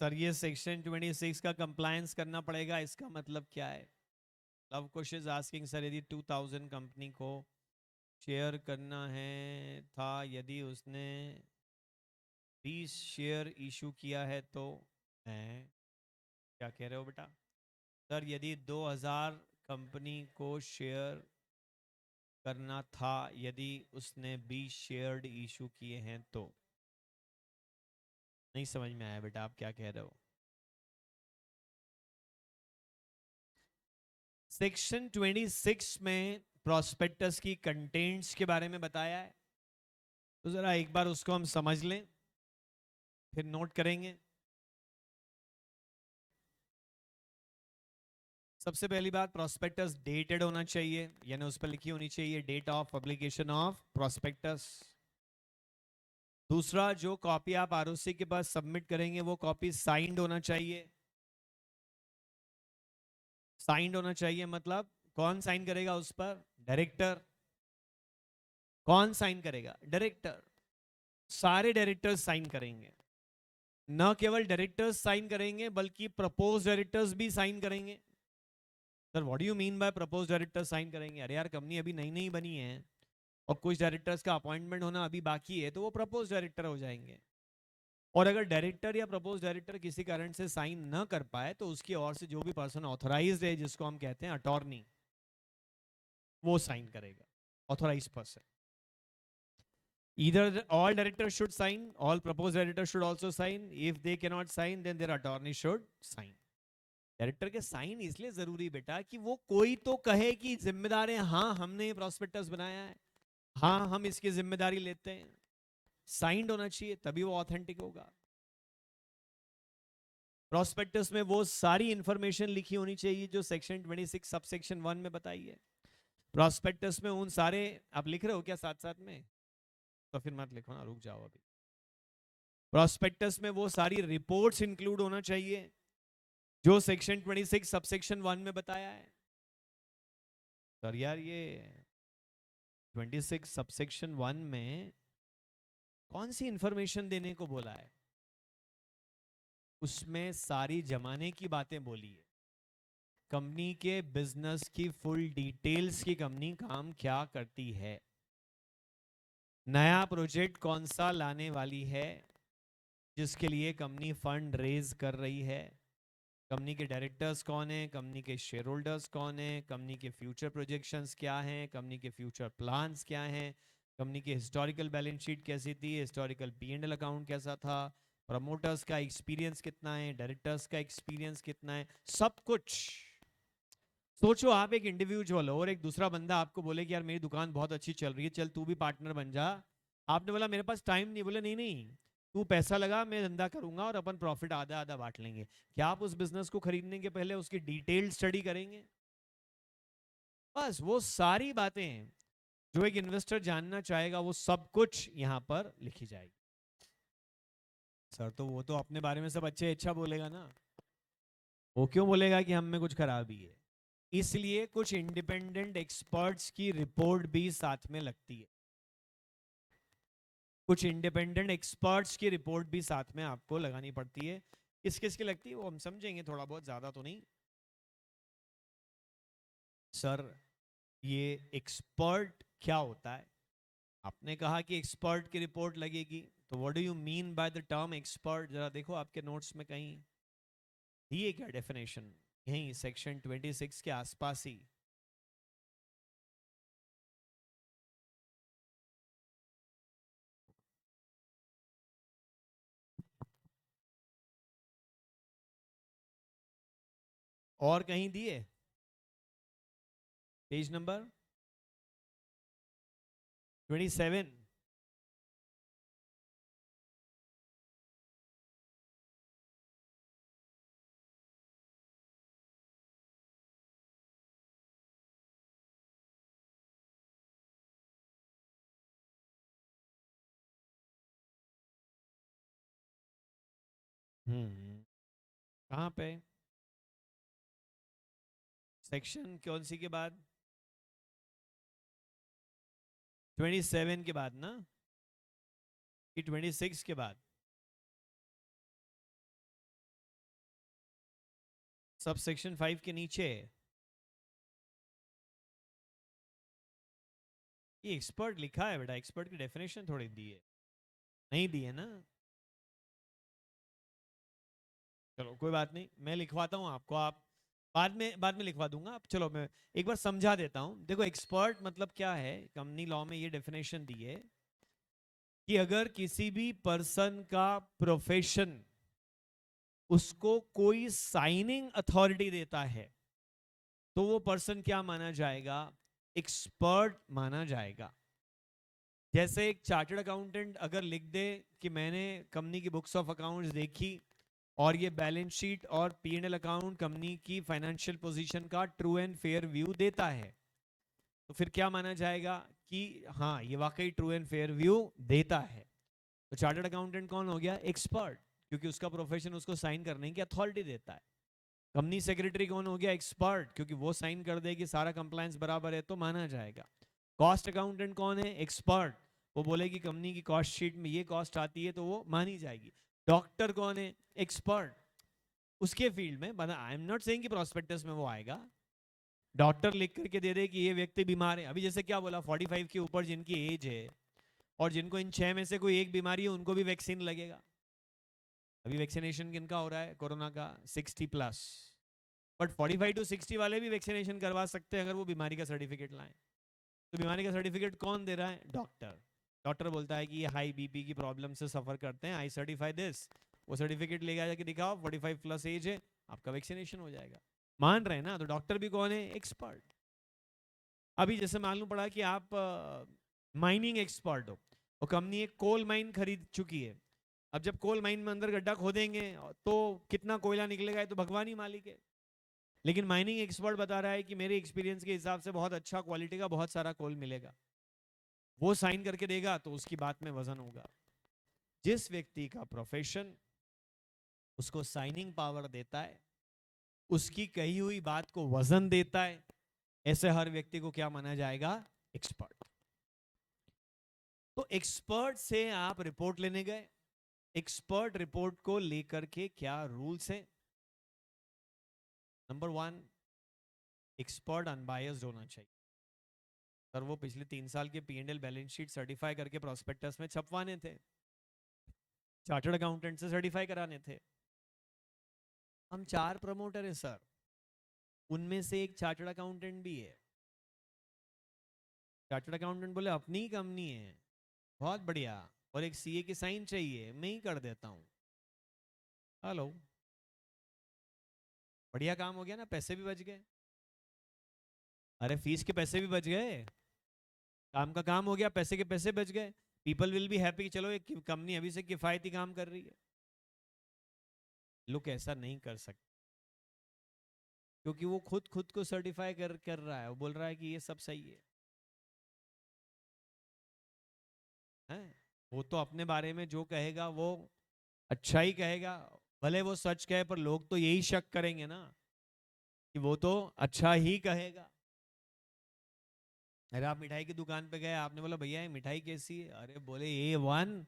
Sir ये सेक्शन 26 का कंप्लायंस करना पड़ेगा, इसका मतलब क्या है? Love Kush is asking sir यदि 2000 कंपनी को शेयर करना है था, यदि उसने 20 शेयर इशू किया है तो है, क्या कह रहे हो बेटा? सर यदि 2000 कंपनी को शेयर करना था, यदि उसने 20 शेयर इशू किए हैं तो। नहीं समझ में आया बेटा, आप क्या कह रहे हो? सेक्शन 26 में प्रोस्पेक्टस की कंटेंट्स के बारे में बताया है, तो जरा एक बार उसको हम समझ लें, फिर नोट करेंगे। सबसे पहली बात, प्रोस्पेक्टस डेटेड होना चाहिए, यानी उस पर लिखी होनी चाहिए date of publication of prospectus. दूसरा, जो कॉपी आप आरओसी के पास सबमिट करेंगे वो कॉपी साइंड होना चाहिए। साइंड होना चाहिए मतलब कौन साइन करेगा उस पर? डायरेक्टर। कौन साइन करेगा? डायरेक्टर। सारे डायरेक्टर्स साइन करेंगे। न केवल डायरेक्टर्स साइन करेंगे बल्कि प्रपोज डायरेक्टर्स भी साइन करेंगे। Sir what do you mean by propose director sign करेंगे? अरे यार कंपनी अभी नई नई बनी है और कुछ डायरेक्टर्स का अपॉइंटमेंट होना अभी बाकी है, तो वो प्रपोज डायरेक्टर हो जाएंगे। और अगर डायरेक्टर या प्रपोज डायरेक्टर किसी कारण से साइन न कर पाए तो उसकी ओर से जो भी पर्सन ऑथराइज्ड है, जिसको हम कहते हैं अटॉर्नी, वो साइन करेगा। Authorise person. Either all directors should sign, all proposed directors should also sign. If they cannot sign, then their attorney should sign. Director के साइन इसलिए जरूरी बेटा कि वो कोई तो कहे कि जिम्मेदार है, हाँ हमने ये प्रोस्पेक्टस बनाया है, हाँ हम इसकी जिम्मेदारी लेते हैं। साइंड होना चाहिए, तभी वो ऑथेंटिक होगा। प्रोस्पेक्टस में वो सारी इंफॉर्मेशन लिखी होनी चाहिए जो सेक्शन 26 सब सेक्शन 1 में बताई है। प्रोस्पेक्टस में उन सारे, आप लिख रहे हो क्या साथ साथ में? तो फिर मत लिखो ना, रुक जाओ अभी। प्रोस्पेक्टस में वो सारी रिपोर्ट्स इंक्लूड होना चाहिए जो सेक्शन 26 सबसेक्शन 1 में बताया है। सर यार ये 26 सबसेक्शन 1 में कौन सी इंफॉर्मेशन देने को बोला है? उसमें सारी जमाने की बातें बोली है, कंपनी के बिजनेस की फुल डिटेल्स की, कंपनी काम क्या करती है, नया प्रोजेक्ट कौन सा लाने वाली है जिसके लिए कंपनी फंड रेज कर रही है, कंपनी के डायरेक्टर्स कौन है, कंपनी के शेयर होल्डर्स कौन है, कंपनी के फ्यूचर प्रोजेक्शंस क्या हैं, कंपनी के फ्यूचर प्लान्स क्या हैं, कंपनी की हिस्टोरिकल बैलेंस शीट कैसी थी, हिस्टोरिकल P&L अकाउंट कैसा था, प्रमोटर्स का एक्सपीरियंस कितना है, डायरेक्टर्स का एक्सपीरियंस कितना है, सब कुछ। सोचो आप एक इंडिविजुअल हो और एक दूसरा बंदा आपको बोले कि यार मेरी दुकान बहुत अच्छी चल रही है, चल तू भी पार्टनर बन जा। आपने बोला मेरे पास टाइम नहीं, बोले नहीं नहीं तू पैसा लगा, मैं धंधा करूंगा और अपन प्रॉफिट आधा आधा बांट लेंगे। क्या आप उस बिजनेस को खरीदने के पहले उसकी डिटेल्ड स्टडी करेंगे? बस वो सारी बातें जो एक इन्वेस्टर जानना चाहेगा वो सब कुछ यहां पर लिखी जाएगी। सर तो वो तो अपने बारे में सब अच्छे अच्छा बोलेगा ना, वो क्यों बोलेगा कि हम में कुछ खराबी है? इसलिए कुछ इंडिपेंडेंट एक्सपर्ट्स की रिपोर्ट भी साथ में लगती है। कुछ इंडिपेंडेंट एक्सपर्ट्स की रिपोर्ट भी साथ में आपको लगानी पड़ती है। किस किस की लगती है वो हम समझेंगे, थोड़ा बहुत, ज्यादा तो नहीं। सर ये एक्सपर्ट क्या होता है? आपने कहा कि एक्सपर्ट की रिपोर्ट लगेगी, तो what do you mean by the term expert? जरा देखो आपके नोट्स में कहीं दिए क्या डेफिनेशन? यहीं सेक्शन 26 के आसपास ही। और कहीं दिए? Page number 27। कहाँ पे? सेक्शन कौन सी के बाद? 27 के बाद ना, कि 26 के बाद? सब सेक्शन 5 के नीचे ये एक्सपर्ट लिखा है बेटा, एक्सपर्ट की डेफिनेशन थोड़ी दी है, नहीं दी है ना। चलो कोई बात नहीं, मैं लिखवाता हूँ आपको, आप बाद में लिखवा दूंगा। आप चलो मैं एक बार समझा देता हूँ। देखो एक्सपर्ट मतलब क्या है, कंपनी लॉ में ये डेफिनेशन दी है कि अगर किसी भी पर्सन का प्रोफेशन उसको कोई साइनिंग अथॉरिटी देता है तो वो पर्सन क्या माना जाएगा, एक्सपर्ट माना जाएगा। जैसे एक चार्टर्ड अकाउंटेंट अगर लिख दे कि मैंने कंपनी की बुक्स ऑफ अकाउंट्स देखी और ये बैलेंस शीट और P&L अकाउंट कंपनी की फाइनेंशियल पोजीशन का ट्रू एंड फेयर व्यू देता है, तो फिर क्या माना जाएगा कि हाँ ये वाकई ट्रू एंड फेयर व्यू देता है। तो चार्टर्ड अकाउंटेंट कौन हो गया, एक्सपर्ट, क्योंकि उसका प्रोफेशन उसको साइन करने की अथॉरिटी देता है। कंपनी सेक्रेटरी कौन हो गया, एक्सपर्ट, क्योंकि वो साइन कर दे कि सारा कंप्लायंस बराबर है तो माना जाएगा। कॉस्ट अकाउंटेंट कौन है, एक्सपर्ट, वो बोले कि कंपनी की कॉस्ट शीट में ये कॉस्ट आती है तो वो मानी जाएगी। डॉक्टर कौन है, एक्सपर्ट, उसके फील्ड में, आई एम नॉट सेइंग कि प्रोस्पेक्टस में वो आएगा। डॉक्टर लिख करके दे दे कि ये व्यक्ति बीमार है, अभी जैसे क्या बोला 45 के ऊपर जिनकी एज है और जिनको इन 6 में से कोई एक बीमारी है उनको भी वैक्सीन लगेगा। अभी वैक्सीनेशन किनका हो रहा है, कोरोना का, 60+। बट 45 टू 60 वाले भी वैक्सीनेशन करवा सकते हैं अगर वो बीमारी का सर्टिफिकेट लाएं। तो बीमारी का सर्टिफिकेट कौन दे रहा है, डॉक्टर। डॉक्टर बोलता है कि ये हाई बीपी की प्रॉब्लम से सफर करते हैं, आई सर्टिफाई दिस, वो सर्टिफिकेट ले जाके दिखाओ 45+ एज है, आपका वैक्सीनेशन हो जाएगा। मान रहे हैं ना, तो डॉक्टर भी कौन है, एक्सपर्ट। अभी जैसे मालूम पड़ा कि आप माइनिंग एक्सपर्ट हो और कंपनी एक कोल माइन खरीद चुकी है। अब जब कोल माइन में अंदर गड्ढा खोदेंगे तो कितना कोयला निकलेगा तो भगवान ही मालिक है, लेकिन माइनिंग एक्सपर्ट बता रहा है कि मेरे एक्सपीरियंस के हिसाब से बहुत अच्छा क्वालिटी का बहुत सारा कोल मिलेगा, वो साइन करके देगा तो उसकी बात में वजन होगा। जिस व्यक्ति का प्रोफेशन उसको साइनिंग पावर देता है, उसकी कही हुई बात को वजन देता है, ऐसे हर व्यक्ति को क्या माना जाएगा, एक्सपर्ट। तो एक्सपर्ट से आप रिपोर्ट लेने गए, एक्सपर्ट रिपोर्ट को लेकर के क्या रूल्स हैं। नंबर 1, एक्सपर्ट अनबायस्ड होना चाहिए। सर वो पिछले 3 साल के P&L बैलेंस शीट सर्टिफाई करके प्रोस्पेक्टस में छपवाने थे, चार्टर्ड अकाउंटेंट से सर्टिफाई कराने थे। हम 4 प्रमोटर है सर, उनमें से एक चार्टर्ड अकाउंटेंट भी है। चार्टर्ड अकाउंटेंट बोले अपनी ही कंपनी है, बहुत बढ़िया, और एक CA की साइन चाहिए, मैं ही कर देता हूं। हेलो, बढ़िया काम हो गया ना, पैसे भी बच गए। अरे फीस के पैसे भी बच गए, काम का काम हो गया, पैसे के पैसे बच गए। पीपल विल बी हैप्पी, चलो एक कंपनी अभी से किफायती काम कर रही है। लोग ऐसा नहीं कर सकते क्योंकि वो खुद को सर्टिफाई कर रहा है, वो बोल रहा है कि ये सब सही है? वो तो अपने बारे में जो कहेगा वो अच्छा ही कहेगा, भले वो सच कहे, पर लोग तो यही शक करेंगे ना कि वो तो अच्छा ही कहेगा। अरे आप मिठाई की दुकान पे गए, आपने बोला भैया ये मिठाई कैसी है, अरे बोले A1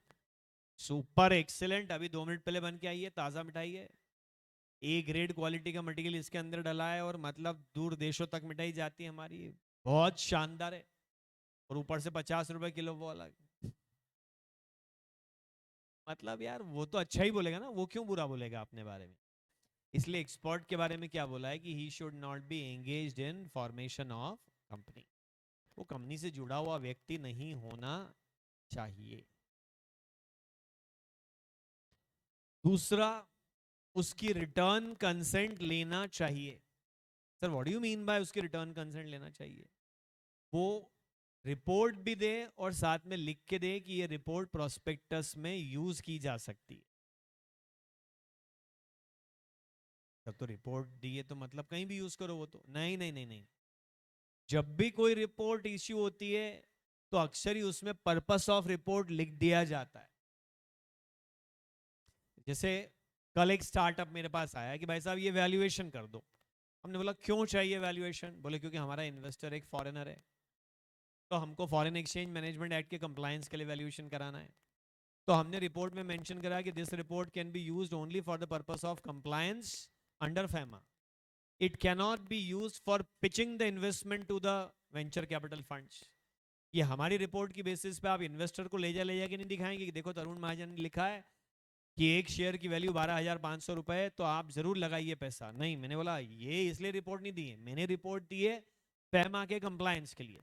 सुपर एक्सीलेंट, अभी 2 मिनट पहले बन के आई है, ताजा मिठाई है, A ग्रेड क्वालिटी का मटेरियल इसके अंदर डला है, और मतलब दूर देशों तक मिठाई जाती है हमारी, बहुत शानदार है, और ऊपर से 50 रुपए किलो वो अलग। मतलब यार वो तो अच्छा ही बोलेगा ना, वो क्यों बुरा बोलेगा अपने बारे में। इसलिए एक्सपर्ट के बारे में क्या बोला है कि he should not be engaged in formation of company, वो कंपनी से जुड़ा हुआ व्यक्ति नहीं होना चाहिए। दूसरा, उसकी रिटर्न कंसेंट लेना चाहिए। Sir what do you mean bye उसकी रिटर्न कंसेंट लेना चाहिए, वो रिपोर्ट भी दे और साथ में लिख के दे कि ये रिपोर्ट प्रोस्पेक्टस में यूज की जा सकती है। तब तो रिपोर्ट दी है तो मतलब कहीं भी यूज करो, वो तो नहीं नहीं नहीं नहीं। जब भी कोई रिपोर्ट इश्यू होती है तो अक्सर ही उसमें पर्पस ऑफ रिपोर्ट लिख दिया जाता है। जैसे कल एक स्टार्टअप मेरे पास आया कि भाई साहब ये वैल्यूएशन कर दो। हमने बोला क्यों चाहिए वैल्यूएशन, बोले क्योंकि हमारा इन्वेस्टर एक फॉरेनर है, तो हमको फॉरेन एक्सचेंज मैनेजमेंट एक्ट के कंप्लायंस के लिए वैल्यूएशन कराना है। तो हमने रिपोर्ट में मेंशन करा कि this report can be used only for the purpose of compliance under FEMA. It cannot be use for pitching the investment to the venture capital funds. ये हमारी रिपोर्ट की बेसिस पे आप इन्वेस्टर को ले जाके नहीं दिखाएंगे कि देखो तरुण महाजन ने लिखा है कि एक शेयर की वैल्यू 12,500 रुपए है, तो आप जरूर लगाइए पैसा। नहीं, मैंने बोला ये इसलिए रिपोर्ट नहीं दी है, मैंने रिपोर्ट दी है फैमा के कंप्लायंस के लिए।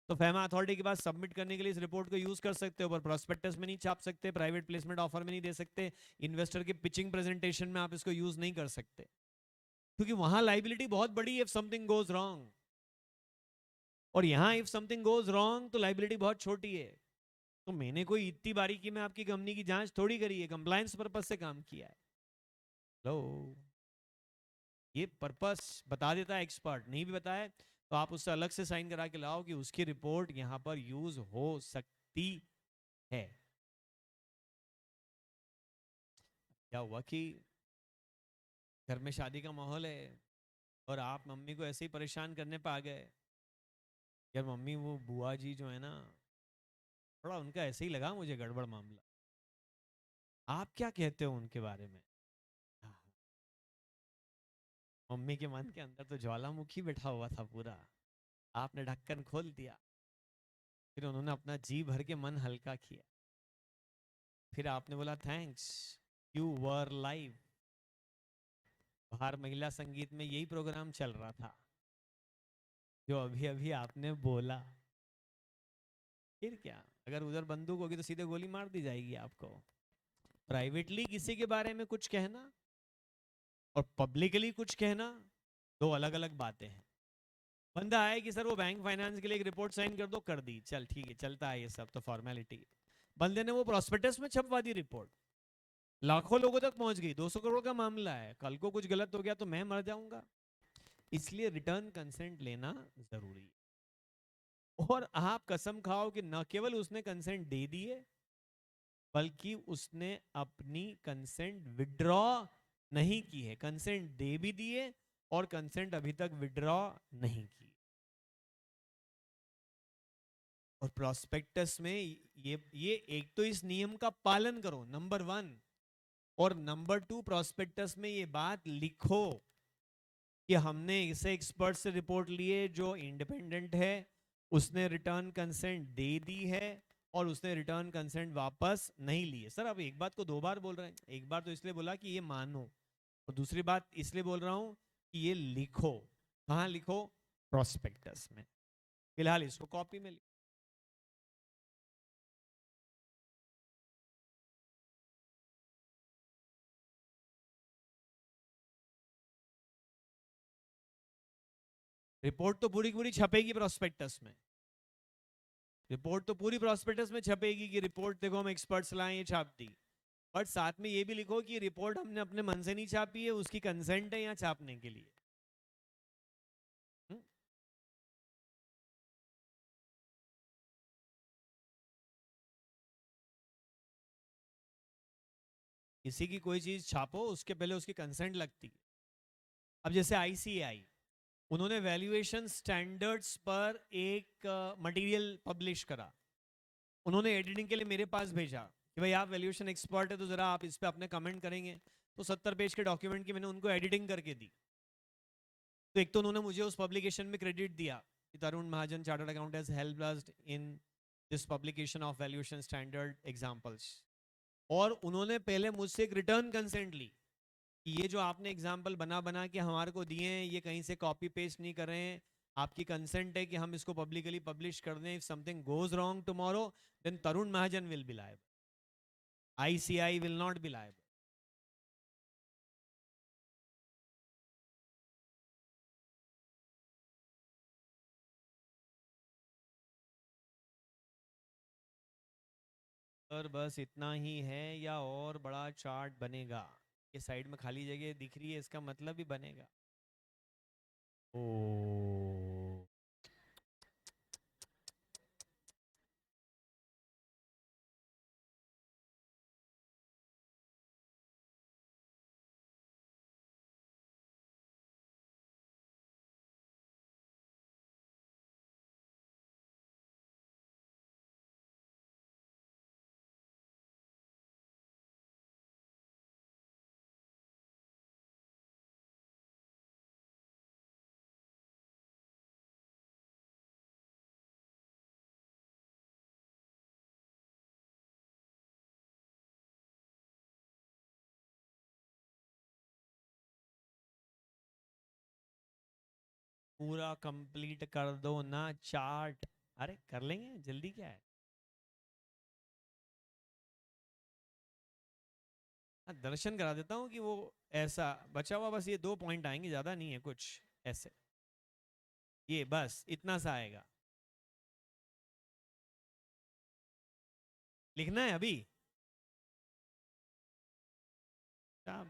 तो फैमा अथॉरिटी के पास सबमिट करने के लिए इस रिपोर्ट को यूज कर सकते हो, पर प्रोस्पेक्टस में नहीं छाप सकते, प्राइवेट प्लेसमेंट ऑफर में नहीं दे सकते, इन्वेस्टर के पिचिंग प्रेजेंटेशन में आप इसको यूज नहीं कर सकते, क्योंकि वहां लाइबिलिटी बहुत बड़ी है इफ समथिंग गोज रॉन्ग, और यहां इफ समथिंग गोज रॉन्ग तो लाइबिलिटी बहुत छोटी है। तो मैंने कोई इतनी बारीकी में आपकी कंपनी की जांच थोड़ी करी है, कंप्लायंस पर्पज से काम किया है। हेलो, ये पर्पस बता देता है एक्सपर्ट, नहीं भी बताए तो आप उससे अलग से साइन करा के लाओ कि उसकी रिपोर्ट यहां पर यूज हो सकती है। क्या हुआ कि घर में शादी का माहौल है और आप मम्मी को ऐसे ही परेशान करने पे आ गए। यार मम्मी, वो बुआ जी जो है ना, थोड़ा उनका ऐसे ही लगा मुझे गड़बड़ मामला, आप क्या कहते हो उनके बारे में? हाँ, मम्मी के मन के अंदर तो ज्वालामुखी बैठा हुआ था पूरा। आपने ढक्कन खोल दिया, फिर उन्होंने अपना जी भर के मन हल्का किया, फिर आपने बोला थैंक्स, यू वर लाइव। बाहर महिला संगीत में यही प्रोग्राम चल रहा था जो अभी अभी आपने बोला। फिर क्या, अगर उधर बंदूक होगी तो सीधे गोली मार दी जाएगी आपको। प्राइवेटली किसी के बारे में कुछ कहना और पब्लिकली कुछ कहना दो अलग अलग बातें हैं। बंदा आए कि सर वो बैंक फाइनेंस के लिए एक रिपोर्ट साइन कर दो, कर दी, चल ठीक है, चलता है ये सब तो फॉर्मेलिटी। बंदे ने वो प्रोस्पेक्टस में छपवा दी रिपोर्ट, लाखों लोगों तक पहुंच गई, 200 करोड़ का मामला है, कल को कुछ गलत हो गया तो मैं मर जाऊंगा। इसलिए रिटर्न कंसेंट लेना जरूरी है। और आप कसम खाओ कि न केवल उसने कंसेंट दे दिए, बल्कि उसने अपनी कंसेंट विड्रॉ नहीं की है। कंसेंट दे भी दिए और कंसेंट अभी तक विड्रॉ नहीं की। और प्रोस्पेक्टस में ये एक तो इस नियम का पालन करो, नंबर 1, और नंबर 2, प्रोस्पेक्टस में ये बात लिखो कि हमने इसे एक्सपर्ट से रिपोर्ट लिए जो इंडिपेंडेंट है, उसने रिटर्न कंसेंट दे दी है और उसने रिटर्न कंसेंट वापस नहीं लिए। सर आप एक बात को दो बार बोल रहे हैं, एक बार तो इसलिए बोला कि ये मानो, और दूसरी बात इसलिए बोल रहा हूं कि ये लिखो। कहां लिखो? प्रोस्पेक्टस में। फिलहाल इसको कॉपी में लिखो। रिपोर्ट तो पूरी पूरी छपेगी प्रोस्पेक्टस में, रिपोर्ट तो पूरी प्रोस्पेक्टस में छपेगी कि रिपोर्ट देखो हम एक्सपर्ट्स लाए, ये छाप दी। बट साथ में ये भी लिखो कि रिपोर्ट हमने अपने मन से नहीं छापी है, उसकी कंसेंट है यहाँ छापने के लिए। हुँ? किसी की कोई चीज छापो उसके पहले उसकी कंसेंट लगती है। अब जैसे आईसीएआई, उन्होंने वैल्यूएशन स्टैंडर्ड्स पर एक मटेरियल पब्लिश करा, उन्होंने एडिटिंग के लिए मेरे पास भेजा कि भाई आप वैल्यूएशन एक्सपर्ट है तो जरा आप इस पे अपने कमेंट करेंगे। तो 70 पेज के डॉक्यूमेंट की मैंने उनको एडिटिंग करके दी। तो एक तो उन्होंने मुझे उस पब्लिकेशन में क्रेडिट दिया कि Tarun Mahajan chartered accountant has helped us in this publication of valuation standard examples. और उन्होंने पहले मुझसे एक रिटर्न कंसेंट ली कि ये जो आपने एग्जाम्पल बना बना के हमारे को दिए हैं, ये कहीं से कॉपी पेस्ट नहीं कर रहे हैं, आपकी कंसेंट है कि हम इसको पब्लिकली पब्लिश कर दें। If something goes wrong tomorrow then Tarun Mahajan will be liable, ICI will not be liable. और बस इतना ही है या और बड़ा चार्ट बनेगा? ये साइड में खाली जगह दिख रही है, इसका मतलब ही बनेगा। ओ पूरा कंप्लीट कर दो ना चार्ट। अरे कर लेंगे, जल्दी क्या है। दर्शन करा देता हूँ कि वो ऐसा बचा हुआ, बस ये 2 पॉइंट आएंगे, ज्यादा नहीं है कुछ। ऐसे ये बस इतना सा आएगा। लिखना है अभी। आप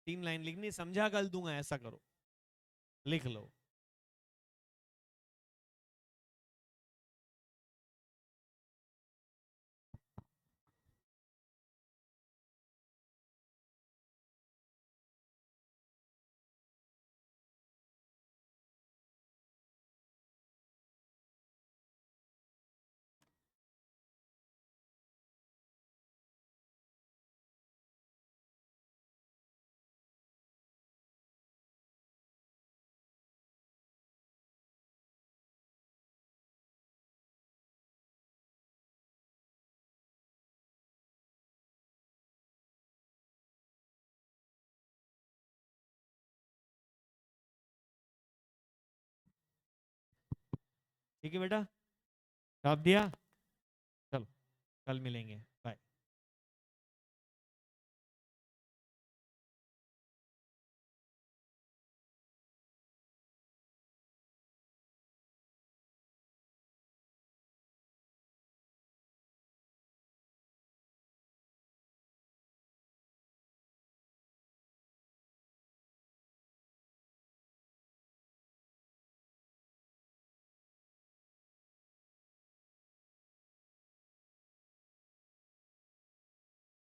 3 लाइन लिखनी, समझा कल दूंगा, ऐसा करो, लिख लो। ठीक है बेटा, छाप दिया। चलो कल मिलेंगे।